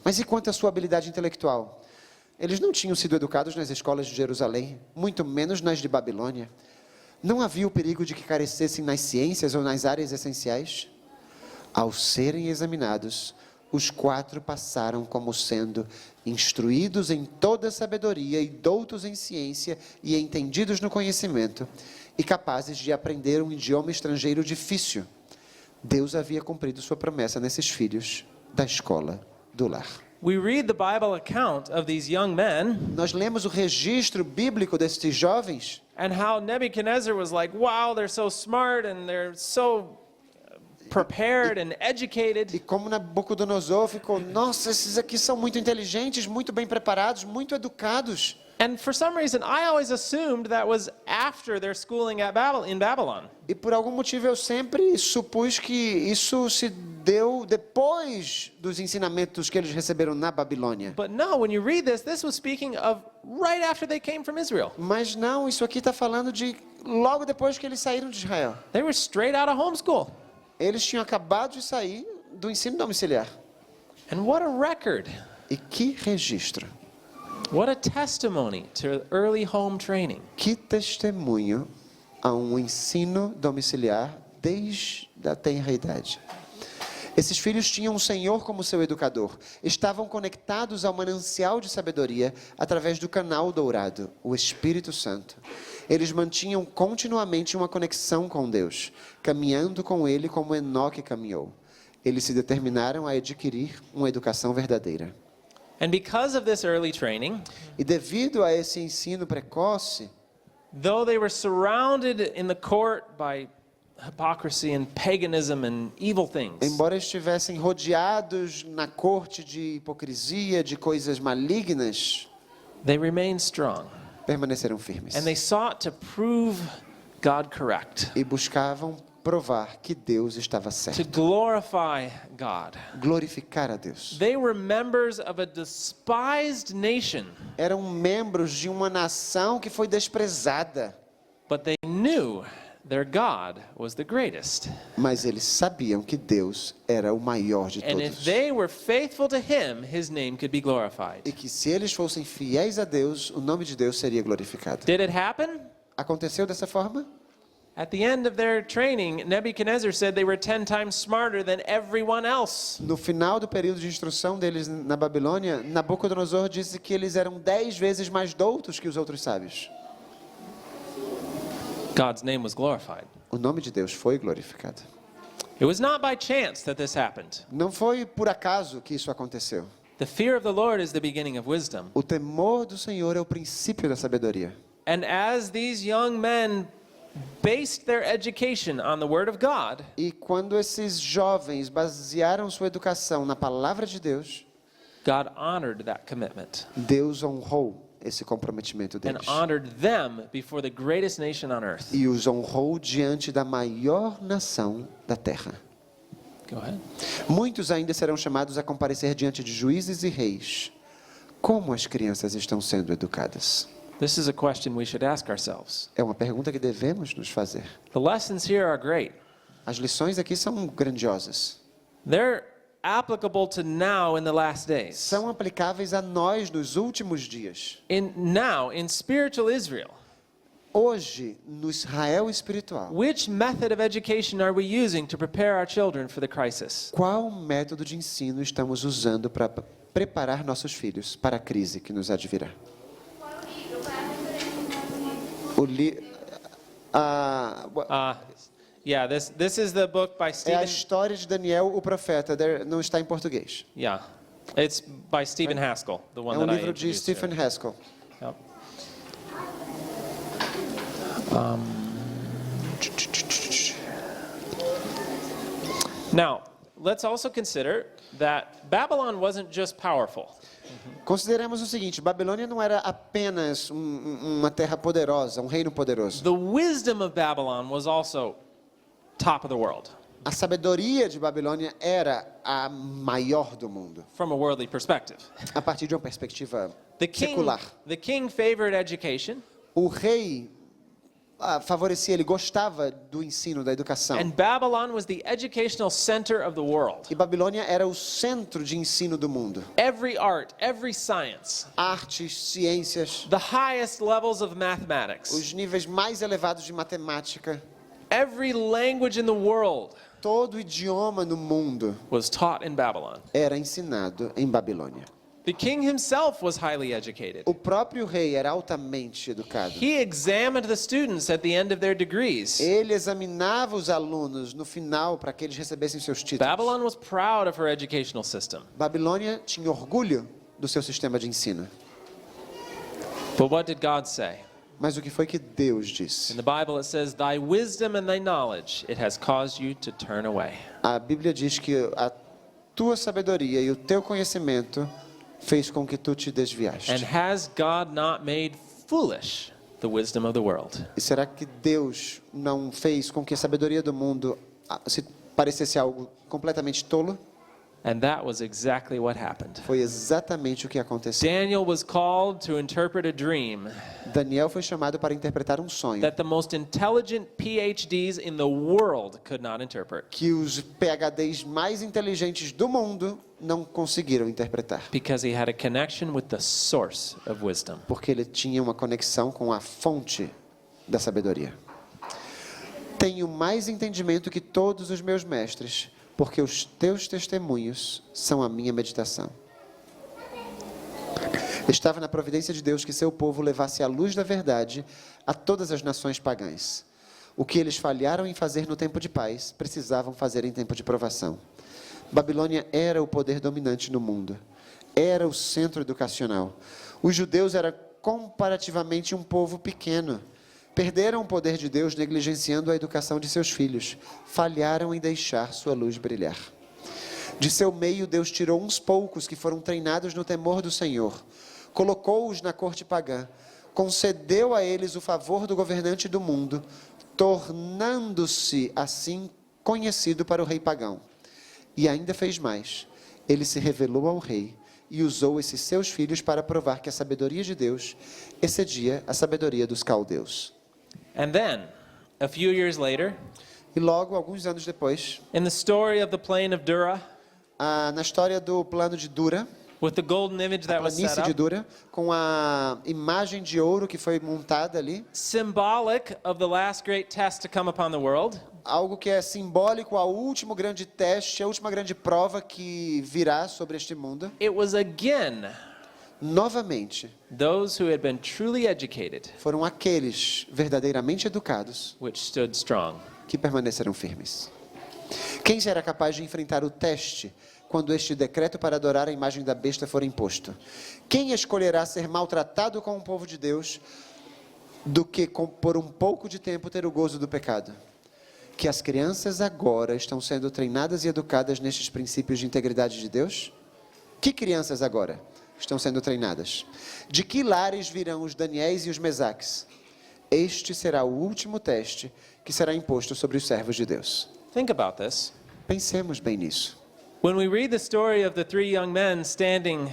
Mas e quanto à sua habilidade intelectual? Eles não tinham sido educados nas escolas de Jerusalém, muito menos nas de Babilônia. Não havia o perigo de que carecessem nas ciências ou nas áreas essenciais? Ao serem examinados, os 4 passaram como sendo instruídos em toda sabedoria e doutos em ciência e entendidos no conhecimento, e capazes de aprender um idioma estrangeiro difícil. Deus havia cumprido sua promessa nesses filhos da escola do lar. We read the Bible account of these young men Nós lemos o registro bíblico desses jovens and how Nebuchadnezzar was like, wow, they're so smart and they're so prepared and educated. e como Nabucodonosor ficou, nossa, esses aqui são muito inteligentes, muito bem preparados, muito educados. And for some reason, I always assumed that was after their schooling at in Babylon. E por algum motivo eu sempre supus que isso se deu depois dos ensinamentos que eles receberam na Babilônia. But no, when you read this, this was speaking of right after they came from Israel. Mas não, isso aqui está falando de logo depois que eles saíram de Israel. They were straight out of homeschool. Eles tinham acabado de sair do ensino domiciliar. And what a record. E que registro, What a testimony to early home training. que testemunho a um ensino domiciliar desde a tenra idade. Esses filhos tinham o Senhor como seu educador. Estavam conectados ao manancial de sabedoria através do canal dourado, o Espírito Santo. Eles mantinham continuamente uma conexão com Deus, caminhando com Ele como Enoque caminhou. Eles se determinaram a adquirir uma educação verdadeira. And because of this early training, E devido a esse ensino precoce, though they were surrounded in the court by hypocrisy and paganism and evil things, embora estivessem rodeados na corte de hipocrisia, de coisas malignas, they remained strong. permaneceram firmes. And they sought to prove God correct, E buscavam provar que Deus estava to certo. glorify God. Glorificar a Deus. They were members of a despised nation, Eram membros de uma nação que foi desprezada. but they knew their God was the greatest. Mas eles sabiam que Deus era o maior de And if todos. they were faithful to him, his name could be glorified. E que se eles fossem fiéis a Deus, o nome de Deus seria glorificado. Did it happen? Aconteceu dessa forma? At the end of their training, Nebuchadnezzar said they were 10 times smarter than everyone else. No final do período de instrução deles na Babilônia, Nabucodonosor disse que eles eram 10 vezes mais doutos que os outros sábios. God's name was glorified. O nome de Deus foi glorificado. It was not by chance that this happened. Não foi por acaso que isso aconteceu. The fear of the Lord is the beginning of wisdom. O temor do Senhor é o princípio da sabedoria. And as these young men based their education on the Word of God, E quando esses jovens basearam sua educação na palavra de Deus, God honored that commitment Deus honrou esse comprometimento and deles. honored them before the greatest nation on earth. E os honrou diante da maior nação da terra. Go ahead. Muitos ainda serão chamados a comparecer diante de juízes e reis. Como as crianças estão sendo educadas? This is a question we should ask ourselves. É uma pergunta que devemos nos fazer. The lessons here are great. As lições aqui são grandiosas. They're applicable to now in the last days. São aplicáveis a nós nos últimos dias. In spiritual Israel, Hoje, no Israel espiritual, which method of education are we using to prepare our children for the crisis? qual método de ensino estamos usando para preparar nossos filhos para a crise que nos advirá? Yeah, this is the book by É a Stephen. história de Daniel, o profeta. Não está em português. Yeah, it's by Stephen Haskell, the one É that I livro de introduced Stephen earlier. Haskell. Yep. Now, let's also consider that Babylon wasn't just powerful. Consideremos o seguinte: Babilônia não era apenas uma terra poderosa, um reino poderoso. The wisdom of Babylon was also top of the world A sabedoria de Babilônia era a maior do mundo, from a worldly perspective. a partir de uma perspectiva The king, secular. the king favored education, O rei favorecia, ele gostava do ensino, da educação. and Babylon was the educational center of the world. E Babilônia era o centro de ensino do mundo. Every art, every science, Artes, ciências, the highest levels of mathematics, os níveis mais elevados de matemática, every language in the world todo idioma no mundo was taught in Babylon. era ensinado em Babilônia. The king himself was highly educated. O próprio rei era altamente educado. He examined the students at the end of their degrees. Ele examinava os alunos no final para que eles recebessem seus títulos. Babylon was proud of her educational system. Babilônia tinha orgulho do seu sistema de ensino. But what did God say? Mas o que foi que Deus disse? In the Bible it says, "Thy wisdom and thy knowledge, it has caused you to turn away." A Bíblia diz que a tua sabedoria e o teu conhecimento fez com que tu te desviaste. And has God not made foolish the wisdom of the world? E será que Deus não fez com que a sabedoria do mundo se parecesse algo completamente tolo? And that was exactly what happened. Foi exatamente o que aconteceu. Daniel was called to interpret a dream Daniel foi chamado para interpretar um sonho that the most intelligent PhDs in the world could not interpret, que os PhDs mais inteligentes do mundo não conseguiram interpretar, because he had a connection with the source of wisdom. porque ele tinha uma conexão com a fonte da sabedoria. Tenho mais entendimento que todos os meus mestres, porque os teus testemunhos são a minha meditação. Estava na providência de Deus que seu povo levasse a luz da verdade a todas as nações pagãs. O que eles falharam em fazer no tempo de paz, precisavam fazer em tempo de provação. Babilônia era o poder dominante no mundo. Era o centro educacional. Os judeus eram comparativamente um povo pequeno. Perderam o poder de Deus negligenciando a educação de seus filhos. Falharam em deixar sua luz brilhar. De seu meio, Deus tirou uns poucos que foram treinados no temor do Senhor. Colocou-os na corte pagã. Concedeu a eles o favor do governante do mundo, tornando-se assim conhecido para o rei pagão. E ainda fez mais. Ele se revelou ao rei e usou esses seus filhos para provar que a sabedoria de Deus excedia a sabedoria dos caldeus. And then, a few years later, E logo, alguns anos depois, in the story of the plain of Dura, na história do plano de Dura, with the golden image a that was set planície de up, Dura, com a imagem de ouro que foi montada ali, symbolic of the last great test to come upon the world, algo que é simbólico ao último grande teste, a última grande prova que virá sobre este mundo. it was again Novamente, those who had been truly educated foram aqueles verdadeiramente educados which stood strong. que permaneceram firmes. Quem será capaz de enfrentar o teste quando este decreto para adorar a imagem da besta for imposto? Quem escolherá ser maltratado com o povo de Deus do que por um pouco de tempo ter o gozo do pecado? Que as crianças agora estão sendo treinadas e educadas nestes princípios de integridade de Deus? Que crianças agora estão sendo treinadas? De que lares virão os Daniéis e os Mesaques? Este será o último teste que será imposto sobre os servos de Deus. Think about this. Pensemos bem nisso. When we read the story of the three young men standing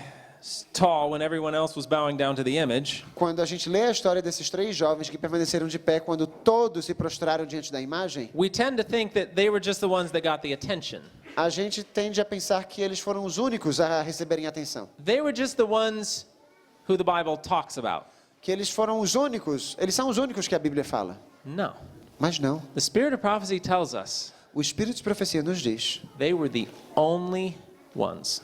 tall when everyone else was bowing down to the image, Quando a gente lê a história desses três jovens que permaneceram de pé quando todos se prostraram diante da imagem, we tend to think that they were just the ones that got the attention. a gente tende a pensar que eles foram os únicos a receberem atenção. They were just the ones who the Bible talks about. Que eles foram os únicos, eles são os únicos que a Bíblia fala. No. Mas não. The Spirit of prophecy tells us O Espírito de Profecia nos diz they were the only ones.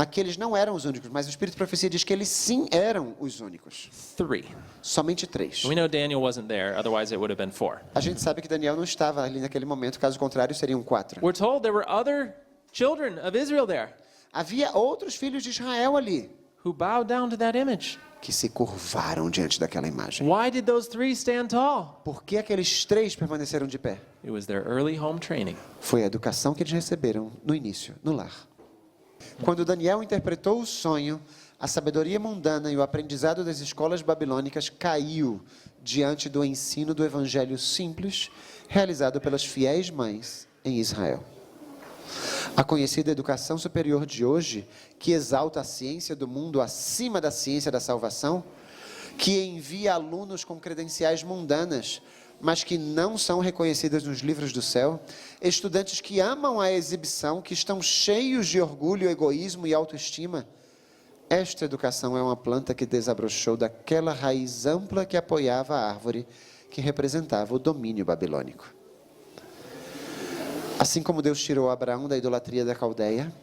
que eles não eram os únicos, mas o Espírito de Profecia diz que eles sim eram os únicos. 3. Somente 3. We know Daniel wasn't there, otherwise it would have been 4. A gente sabe que Daniel não estava ali naquele momento, caso contrário seriam 4. We're told there were other children of Israel there Havia outros filhos de Israel ali who bowed down to that image. que se curvaram diante daquela imagem. Why did those 3 stand tall? Por que aqueles 3 permaneceram de pé? It was their early home training. Foi a educação que eles receberam no início, no lar. Quando Daniel interpretou o sonho, a sabedoria mundana e o aprendizado das escolas babilônicas caiu diante do ensino do evangelho simples realizado pelas fiéis mães em Israel. A conhecida educação superior de hoje, que exalta a ciência do mundo acima da ciência da salvação, que envia alunos com credenciais mundanas, mas que não são reconhecidas nos livros do céu, estudantes que amam a exibição, que estão cheios de orgulho, egoísmo e autoestima. Esta educação é uma planta que desabrochou daquela raiz ampla que apoiava a árvore que representava o domínio babilônico. Assim como Deus tirou Abraão da idolatria da Caldeia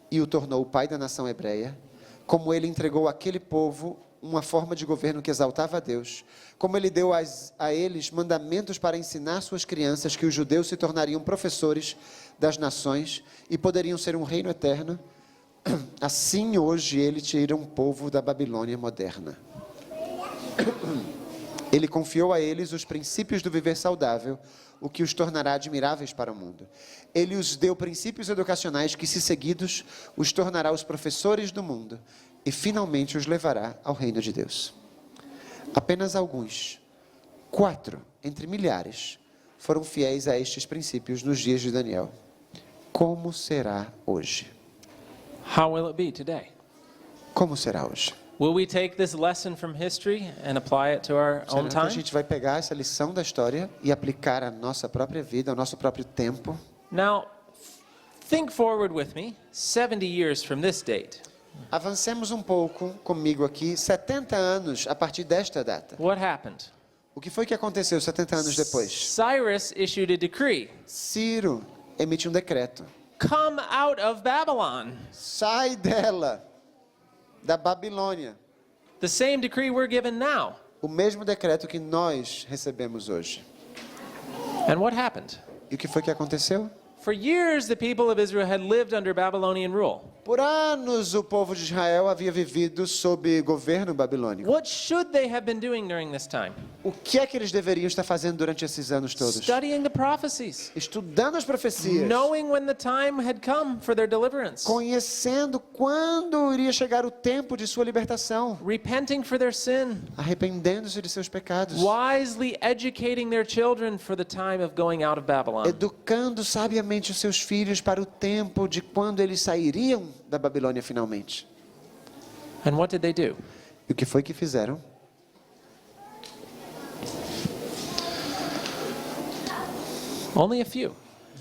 e o tornou o pai da nação hebreia, como ele entregou àquele povo uma forma de governo que exaltava a Deus, como ele deu a eles mandamentos para ensinar suas crianças que os judeus se tornariam professores das nações e poderiam ser um reino eterno, assim hoje ele tira um povo da Babilônia moderna. Ele confiou a eles os princípios do viver saudável, o que os tornará admiráveis para o mundo. Ele os deu princípios educacionais que, se seguidos, os tornará os professores do mundo e finalmente os levará ao reino de Deus. Apenas alguns, 4 entre milhares, foram fiéis a estes princípios nos dias de Daniel. Como será hoje? How will it be today? Como será hoje? Will we take this lesson from history and apply it to our own Será que a time? gente vai pegar essa lição da história e aplicar à nossa própria vida, ao nosso próprio tempo? Now, think forward with me 70 years from this date. Avancemos um pouco comigo aqui, 70 anos a partir desta data. What happened? O que foi que aconteceu 70 anos depois? Cyrus issued a decree. Ciro emite um decreto. Come out of Babylon. Sai dela, da Babilônia. The same decree we're given now. O mesmo decreto que nós recebemos hoje. And what happened? E o que foi que aconteceu? For years, the people of Israel had lived under Babylonian rule. Por anos o povo de Israel havia vivido sob governo babilônico. What should they have been doing during this time? O que é que eles deveriam estar fazendo durante esses anos todos? Studying the prophecies. Estudando as profecias. Knowing when the time had come for their deliverance. Conhecendo quando iria chegar o tempo de sua libertação. Repenting for their sin. Arrependendo-se de seus pecados. Wisely educating their children for the time of going out of Babylon. Educando sabiamente os seus filhos para o tempo de quando eles sairiam da Babilônia finalmente. And what did they do? E o que foi que fizeram? Only a few.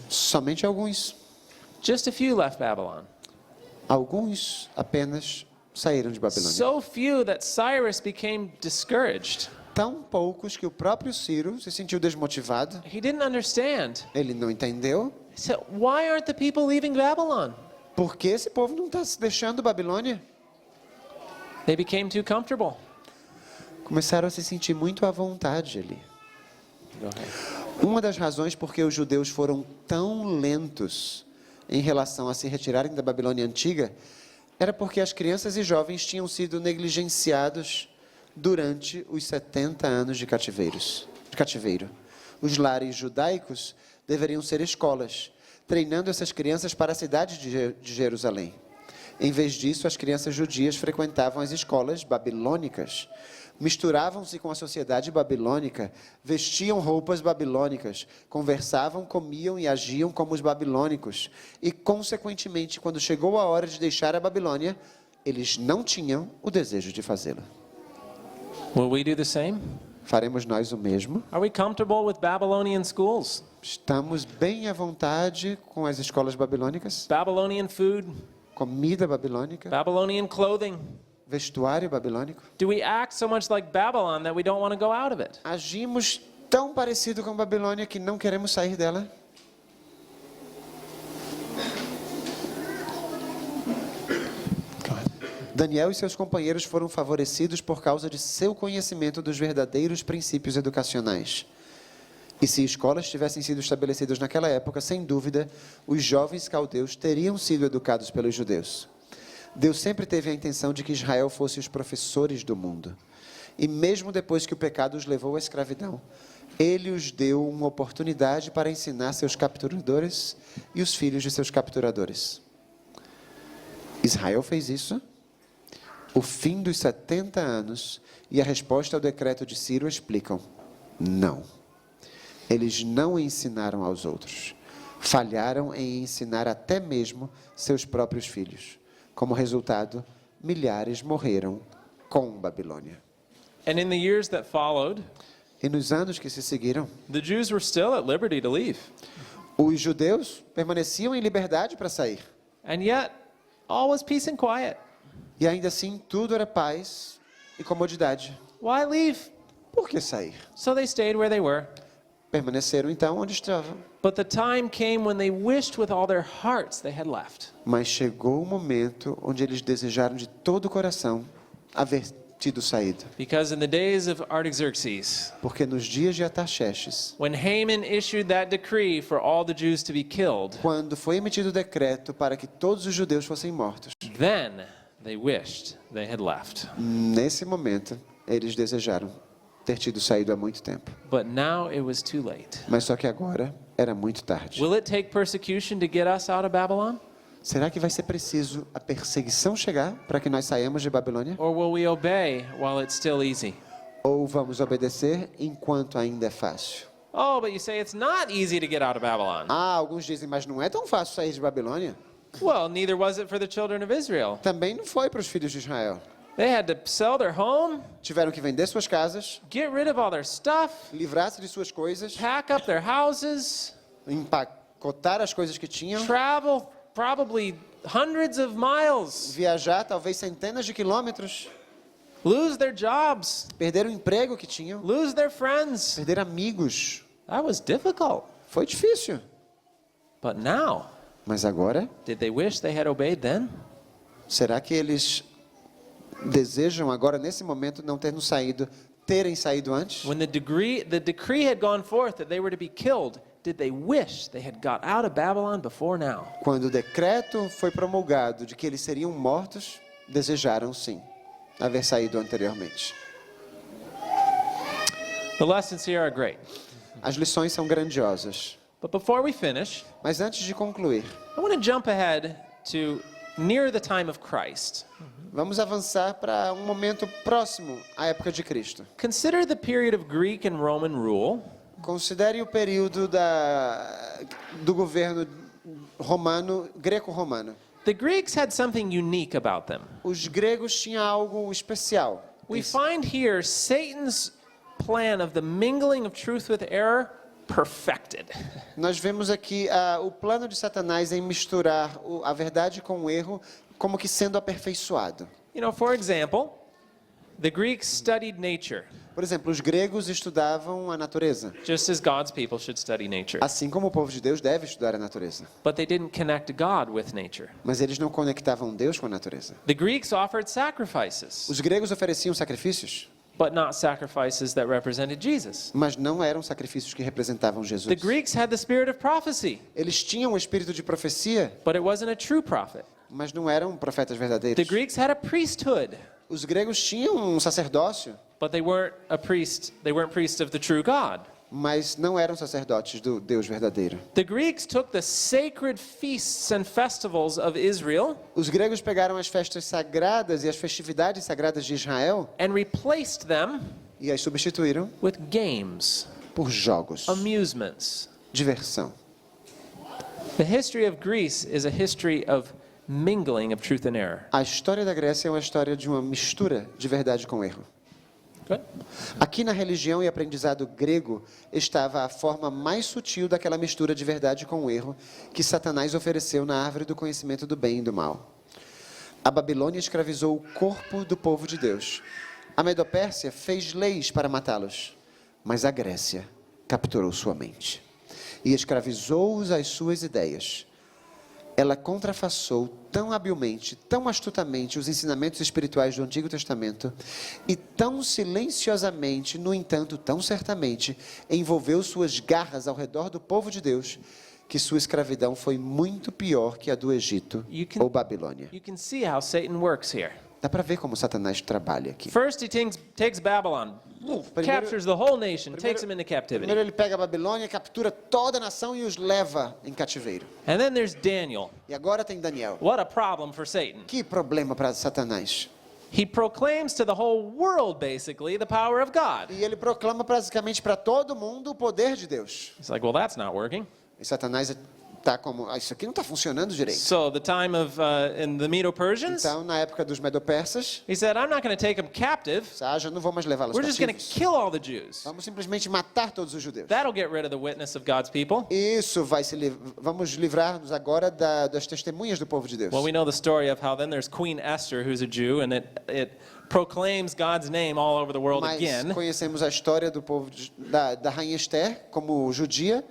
Somente alguns. Just a few left Babylon. Alguns apenas saíram de Babilônia. So few that Cyrus became discouraged. Tão poucos que o próprio Ciro se sentiu desmotivado. He didn't understand. Ele não entendeu. He said, why aren't the people leaving Babylon? Por que esse povo não está se deixando Babilônia? They became too comfortable. Começaram a se sentir muito à vontade ali. Go ahead. Uma das razões por que os judeus foram tão lentos em relação a se retirarem da Babilônia antiga era porque as crianças e jovens tinham sido negligenciados durante os 70 anos de cativeiro. Os lares judaicos deveriam ser escolas, treinando essas crianças para a cidade de Jerusalém. Em vez disso, as crianças judias frequentavam as escolas babilônicas, misturavam-se com a sociedade babilônica, vestiam roupas babilônicas, conversavam, comiam e agiam como os babilônicos. E, consequentemente, quando chegou a hora de deixar a Babilônia, eles não tinham o desejo de fazê-lo. Will we do the same? Faremos nós o mesmo? Are we comfortable with Babylonian schools? Estamos bem à vontade com as escolas babilônicas? Babylonian food? Comida babilônica? Babylonian clothing? Vestuário babilônico? Do we act so much like Babylon that we don't want to go out of it? Agimos tão parecido com a Babilônia que não queremos sair dela? Daniel e seus companheiros foram favorecidos por causa de seu conhecimento dos verdadeiros princípios educacionais. E se escolas tivessem sido estabelecidas naquela época, sem dúvida, os jovens caldeus teriam sido educados pelos judeus. Deus sempre teve a intenção de que Israel fosse os professores do mundo. E mesmo depois que o pecado os levou à escravidão, Ele os deu uma oportunidade para ensinar seus capturadores e os filhos de seus capturadores. Israel fez isso. O fim dos 70 anos e a resposta ao decreto de Ciro explicam: não. Eles não ensinaram aos outros. Falharam em ensinar até mesmo seus próprios filhos. Como resultado, milhares morreram com Babilônia. And in the years that followed, E nos anos que se seguiram, the Jews were still at liberty to leave. os judeus permaneciam em liberdade para sair. And yet, all was peace and quiet. E ainda assim, tudo era paz e comodidade. Why leave? Por que sair? So they stayed where they were. Permaneceram então onde estavam. But the time came when they wished with all their hearts they had left. Mas chegou o momento onde eles desejaram de todo o coração haver tido saído. Because in the days of Artaxerxes, Porque nos dias de Artaxerxes, when Haman issued that decree for all the Jews to be killed, quando foi emitido o decreto para que todos os judeus fossem mortos, then they wished they had left. nesse momento, eles desejaram ter tido saído há muito tempo. But now it was too late. Mas só que agora era muito tarde. Will it take persecution to get us out of Babylon? Será que vai ser preciso a perseguição chegar para que nós saímos de Babilônia? Or will we obey while it's still easy? Ou vamos obedecer enquanto ainda é fácil? Oh, but you say it's not easy to get out of Babylon. Alguns dizem, mas não é tão fácil sair de Babilônia. Well, neither was it for the children of Israel. Também não foi para os filhos de Israel. They had to sell their home, Tiveram que vender suas casas, get rid of all their stuff, livrar-se de suas coisas, pack up their houses, empacotar as coisas que tinham, travel probably hundreds of miles, viajar talvez centenas de quilômetros, lose their jobs, perder o emprego que tinham, lose their friends. perder amigos. That was difficult. Foi difícil. But now, Mas agora, did they wish they had obeyed then? será que eles desejam agora, nesse momento, não terem saído antes? When the decree had gone forth that they were to be killed, did they wish they had got out of Babylon before now? Quando o decreto foi promulgado de que eles seriam mortos, desejaram sim haver saído anteriormente. The lessons here are great. As lições são grandiosas. But before we finish, Mas antes de concluir, I want to jump ahead to near the time of Christ. vamos avançar para um momento próximo à época de Cristo. Consider the period of Greek and Roman rule Considere o período do governo romano, greco-romano. The Greeks had something unique about them. Os gregos tinham algo especial. We find here Satan's plan of the mingling of truth with error perfected. Nós vemos aqui o plano de Satanás em misturar a verdade com o erro, como que sendo aperfeiçoado. You know, for example, the Greeks studied nature, Por exemplo, os gregos estudavam a natureza, just as God's people should study nature. assim como o povo de Deus deve estudar a natureza. But they didn't connect God with nature. Mas eles não conectavam Deus com a natureza. The Greeks offered sacrifices, Os gregos ofereciam sacrifícios, but not sacrifices that represented Jesus. mas não eram sacrifícios que representavam The Jesus. Greeks had the spirit of prophecy, Eles tinham o espírito de profecia, but it wasn't a true prophet. mas não eram profetas The verdadeiros. Greeks had a priesthood, Os gregos tinham um sacerdócio, but they weren't a priest. They weren't priests of the true God. mas não eram sacerdotes do Deus verdadeiro. The Greeks took the sacred feasts and festivals of Israel Os gregos pegaram as festas sagradas e as festividades sagradas de Israel and replaced them e as substituíram with games, por jogos, amusements. diversão. The history of Greece is a history of mingling of truth and error. A história da Grécia é uma história de uma mistura de verdade com erro. Good? Aqui na religião e aprendizado grego estava a forma mais sutil daquela mistura de verdade com o erro que Satanás ofereceu na árvore do conhecimento do bem e do mal. A Babilônia escravizou o corpo do povo de Deus. A Medopérsia fez leis para matá-los, mas a Grécia capturou sua mente e escravizou-os às suas ideias. Ela contrafaçou tão habilmente, tão astutamente os ensinamentos espirituais do Antigo Testamento e tão silenciosamente, no entanto, tão certamente, envolveu suas garras ao redor do povo de Deus, que sua escravidão foi muito pior que a do Egito ou Babilônia. You can see how Satan works here. Dá para ver como Satanás trabalha aqui. First, he takes Babylon, captures the whole nation, takes them into captivity. Primeiro ele pega a Babilônia, captura toda a nação e os leva em cativeiro. And then there's Daniel. E agora tem Daniel. What a problem for Satan. Que problema para Satanás. He proclaims to the whole world, basically, the power of God. E ele proclama basicamente para todo mundo o poder de Deus. It's like, well, that's not working. E Satanás está como, isso aqui não está funcionando direito. So the time of in the Medo-Persians, Então, na época dos Medo-Persas, he said, I'm not going to take them captive. já não vou mais levá-los We're just going to cativos. kill all the Jews. Vamos simplesmente matar todos os judeus. That'll get rid of the witness of God's people. Isso vamos livrar-nos agora das testemunhas do povo de Deus. Well, we know the story of how then there's Queen Esther, who's a Jew, and it proclaims God's name all over the world Mas again. conhecemos a história do povo da rainha Esther como judia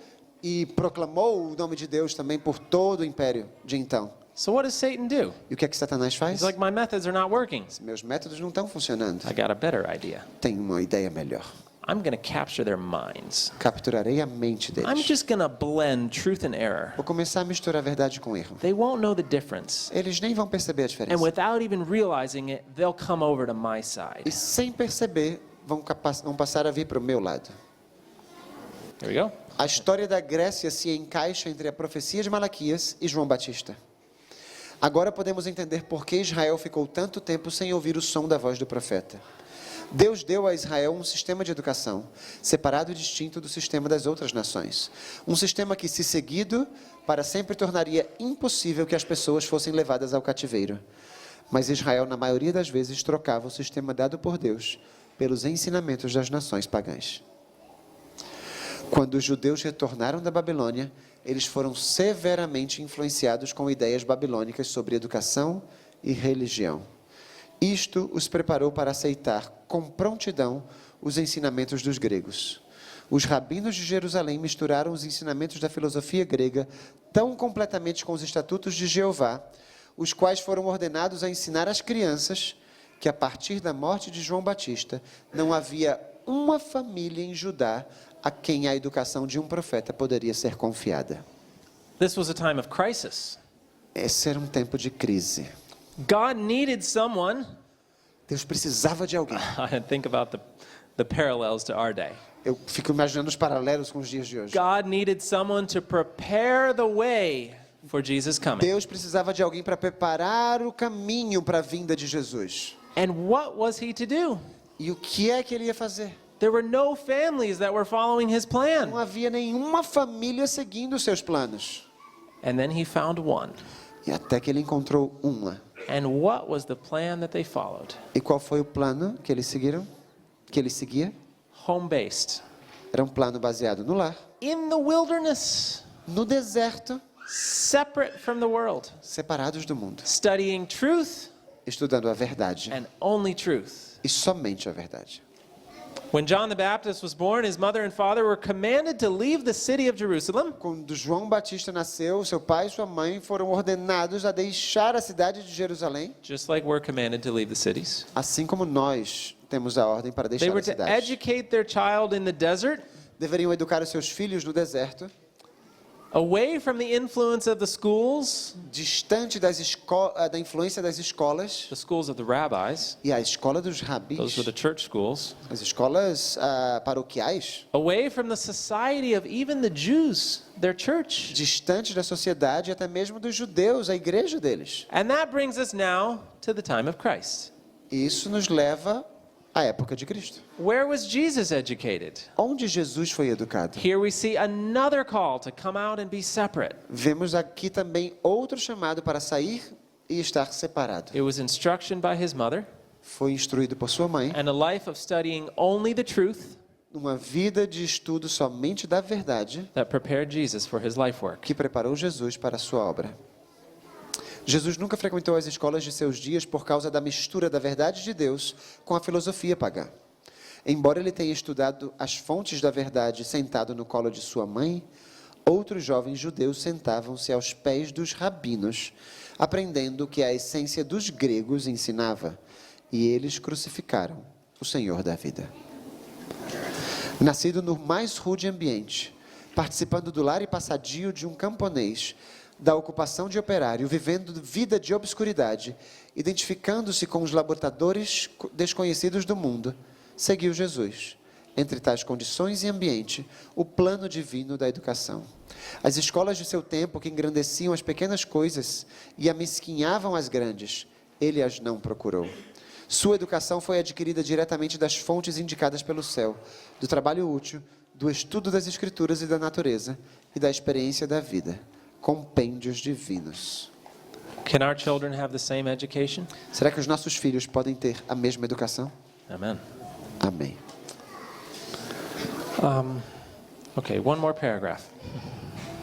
e proclamou o nome de Deus também por todo o império de então. So what does Satan do? E o que é que Satanás faz? He's like, my methods are not working. Meus métodos não estão funcionando. I got a better idea. Tenho uma ideia melhor. I'm going to capture their minds. Capturarei a mente I'm deles. just going to blend truth and error. Vou começar a misturar verdade com erro. They won't know the difference. Eles nem vão perceber a And diferença. without even realizing it, they'll come over to my side. E sem perceber, vão passar a vir para o meu lado. Here we go. A história da Grécia se encaixa entre a profecia de Malaquias e João Batista. Agora podemos entender por que Israel ficou tanto tempo sem ouvir o som da voz do profeta. Deus deu a Israel um sistema de educação, separado e distinto do sistema das outras nações. Um sistema que, se seguido, para sempre tornaria impossível que as pessoas fossem levadas ao cativeiro. Mas Israel, na maioria das vezes, trocava o sistema dado por Deus pelos ensinamentos das nações pagãs. Quando os judeus retornaram da Babilônia, eles foram severamente influenciados com ideias babilônicas sobre educação e religião. Isto os preparou para aceitar com prontidão os ensinamentos dos gregos. Os rabinos de Jerusalém misturaram os ensinamentos da filosofia grega tão completamente com os estatutos de Jeová, os quais foram ordenados a ensinar às crianças que, a partir da morte de João Batista, não havia uma família em Judá a quem a educação de um profeta poderia ser confiada. This was a time of crisis. Esse era um tempo de crise. God needed someone. Deus precisava de alguém. I think about the parallels to our day. Eu fico imaginando os paralelos com os dias de hoje. God needed someone to prepare the way for Jesus coming. Deus precisava de alguém para preparar o caminho para a vinda de Jesus. And what was he to do? E o que é que ele ia fazer? There were no families that were following his plan. Não havia nenhuma família seguindo os seus planos. And then he found one. E até que ele encontrou uma. And what was the plan that they followed? E qual foi o plano que eles seguiram? Que ele seguia? Home-based. Era um plano baseado no lar, in the wilderness, no deserto, separate from the world, separados do mundo, studying truth estudando a verdade and only truth. e somente a verdade. When John the Baptist was born, his mother and father were commanded to leave the city of Jerusalem Quando João Batista nasceu, seu pai e sua mãe foram ordenados a deixar a cidade de Jerusalém, just like we're commanded to leave the cities. assim como nós temos a ordem para They deixar were a to cidade. educate their child in the desert, Deveriam educar os seus filhos no deserto, away from the influence of the schools, distante da influência das escolas, the schools of the rabbis, e a escola dos those rabis, were the church schools, as escolas paroquiais, away from the society of even the Jews, their church. distante da sociedade e até mesmo dos judeus, a igreja deles. And that brings us now to the time of Christ. E isso nos leva à época de Cristo. Where was Jesus educated? Onde Jesus foi educado? Here we see another call to come out and be separate. Vemos aqui também outro chamado para sair e estar separado. It was instruction by his mother Foi instruído por sua mãe, and a life of studying only the truth uma vida de estudo somente da verdade, that prepared Jesus for his life work. que preparou Jesus para a sua obra. Jesus nunca frequentou as escolas de seus dias por causa da mistura da verdade de Deus com a filosofia pagã. Embora ele tenha estudado as fontes da verdade sentado no colo de sua mãe, outros jovens judeus sentavam-se aos pés dos rabinos, aprendendo o que a essência dos gregos ensinava, e eles crucificaram o Senhor da vida. Nascido no mais rude ambiente, participando do lar e passadio de um camponês, da ocupação de operário, vivendo vida de obscuridade, identificando-se com os labutadores desconhecidos do mundo, seguiu Jesus, entre tais condições e ambiente, o plano divino da educação. As escolas de seu tempo, que engrandeciam as pequenas coisas e amesquinhavam as grandes, ele as não procurou. Sua educação foi adquirida diretamente das fontes indicadas pelo céu, do trabalho útil, do estudo das Escrituras e da natureza, e da experiência da vida. Compêndios divinos. Can our children have the same education? Será que os nossos filhos podem ter a mesma educação? Amen. Amém. Okay, one more paragraph.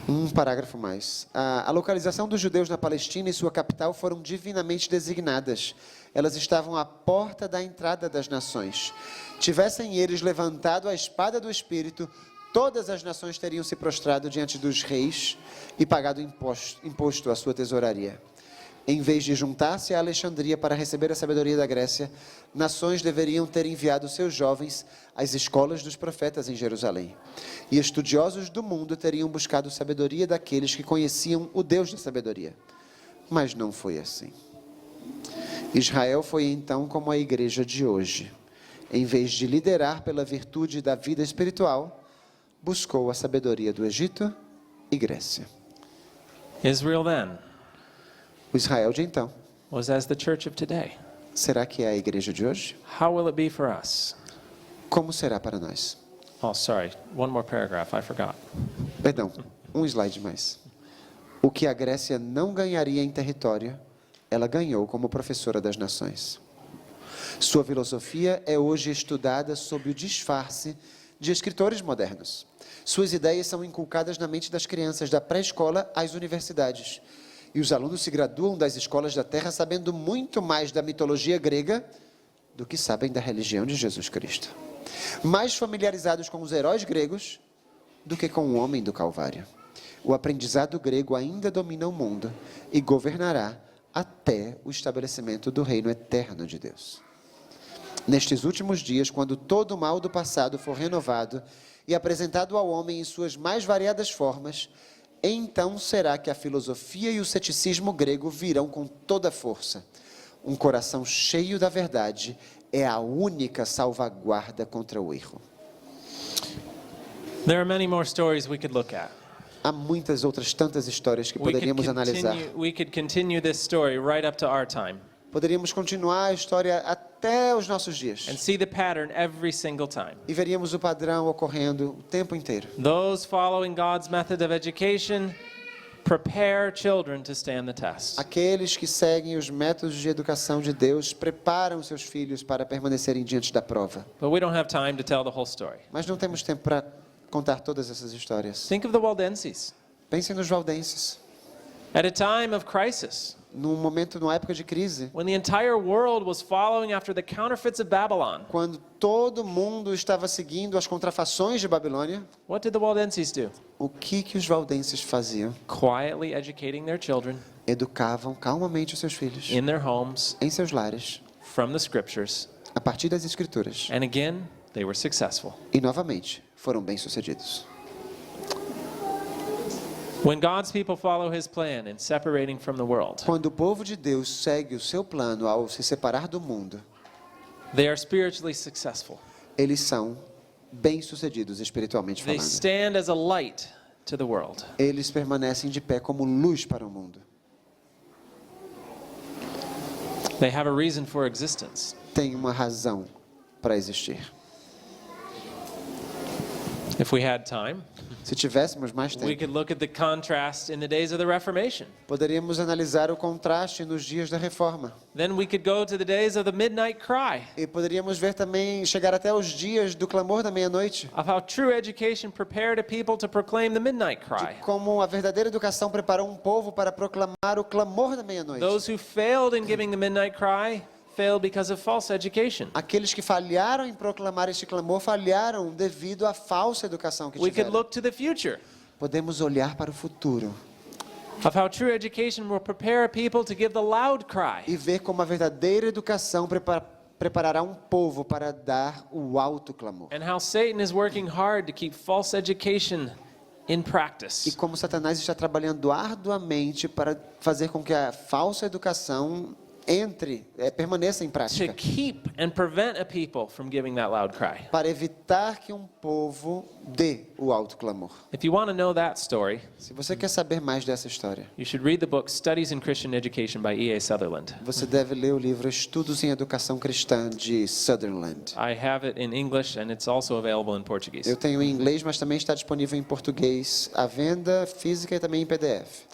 Um parágrafo mais. A localização dos judeus na Palestina e sua capital foram divinamente designadas. Elas estavam à porta da entrada das nações. Tivessem eles levantado a espada do Espírito, todas as nações teriam se prostrado diante dos reis e pagado imposto à sua tesouraria. Em vez de juntar-se a Alexandria para receber a sabedoria da Grécia, nações deveriam ter enviado seus jovens às escolas dos profetas em Jerusalém. E estudiosos do mundo teriam buscado sabedoria daqueles que conheciam o Deus da sabedoria. Mas não foi assim. Israel foi então como a igreja de hoje. Em vez de liderar pela virtude da vida espiritual, buscou a sabedoria do Egito e Grécia. Israel then O Israel de então, was as the church of today. será que é a igreja de hoje? How will it be for us? Como será para nós? Oh, sorry. One more paragraph. I forgot. Perdão, um slide mais. O que a Grécia não ganharia em território, ela ganhou como professora das nações. Sua filosofia é hoje estudada sob o disfarce de escritores modernos. Suas ideias são inculcadas na mente das crianças, da pré-escola às universidades. E os alunos se graduam das escolas da terra sabendo muito mais da mitologia grega do que sabem da religião de Jesus Cristo. Mais familiarizados com os heróis gregos do que com o homem do Calvário. O aprendizado grego ainda domina o mundo e governará até o estabelecimento do reino eterno de Deus. Nestes últimos dias, quando todo o mal do passado for renovado e apresentado ao homem em suas mais variadas formas, então será que a filosofia e o ceticismo grego virão com toda a força. Um coração cheio da verdade é a única salvaguarda contra o erro. There are many more stories we could look at. Há muitas outras tantas histórias que poderíamos analisar. We could continue this story right up to our time Poderíamos continuar a história até os nossos dias. and see the pattern every single time. E veríamos o padrão ocorrendo o tempo inteiro. Those following God's method of education prepare children to stand the test. Aqueles que seguem os métodos de educação de Deus preparam seus filhos para permanecerem diante da prova. But we don't have time to tell the whole story. Mas não temos tempo para contar todas essas histórias. Think of the Waldenses. Pensem nos valdenses. At a time of crisis, Numa época de crise, when the entire world was following after the counterfeits of Babylon, quando todo mundo estava seguindo as contrafações de Babilônia, what did the Waldenses do? o que os valdenses faziam? Quietly educating their children Educavam calmamente os seus filhos in their homes em seus lares, from the scriptures. a partir das escrituras. And again, they were successful. E novamente, foram bem-sucedidos. When God's people follow his plan in separating from the world, Quando o povo de Deus segue o seu plano ao se separar do mundo, they are spiritually successful. eles são bem-sucedidos espiritualmente They falando. stand as a light to the world. Eles permanecem de pé como luz para o mundo. They have a reason for existence. Tem uma razão para existir. If we had time, Se tivéssemos mais we tempo, could look at the contrast in the days of the Reformation. poderíamos analisar o contraste nos dias da Reforma. Then we could go to the days of the midnight cry, E poderíamos ver também, chegar até os dias do clamor da meia-noite. of how true education prepared a people to proclaim the midnight cry. Como a verdadeira educação preparou um povo para proclamar o clamor da meia-noite. Those who failed in giving the midnight cry failed because of false education. Aqueles que falharam em proclamar este clamor, falharam devido à falsa educação que We could tiveram. look to the future, Podemos olhar para o futuro of how true education will prepare a people to give the loud cry. e ver como a verdadeira educação preparará um povo para dar o alto clamor. And how Satan is working hard to keep false education in E practice. como Satanás está trabalhando arduamente para fazer com que a falsa educação permaneça em To prática. keep and prevent a people from giving that loud cry. Para evitar que um povo dê o alto clamor. If you want to know that story, Se você quer saber mais dessa história, you should read the book Studies in Christian Education by E.A. Sutherland. você deve ler o livro Estudos em Educação Cristã de Sutherland. I have it in English and it's also available in Portuguese. Eu tenho em inglês, mas também está disponível em português, à venda física e também em PDF.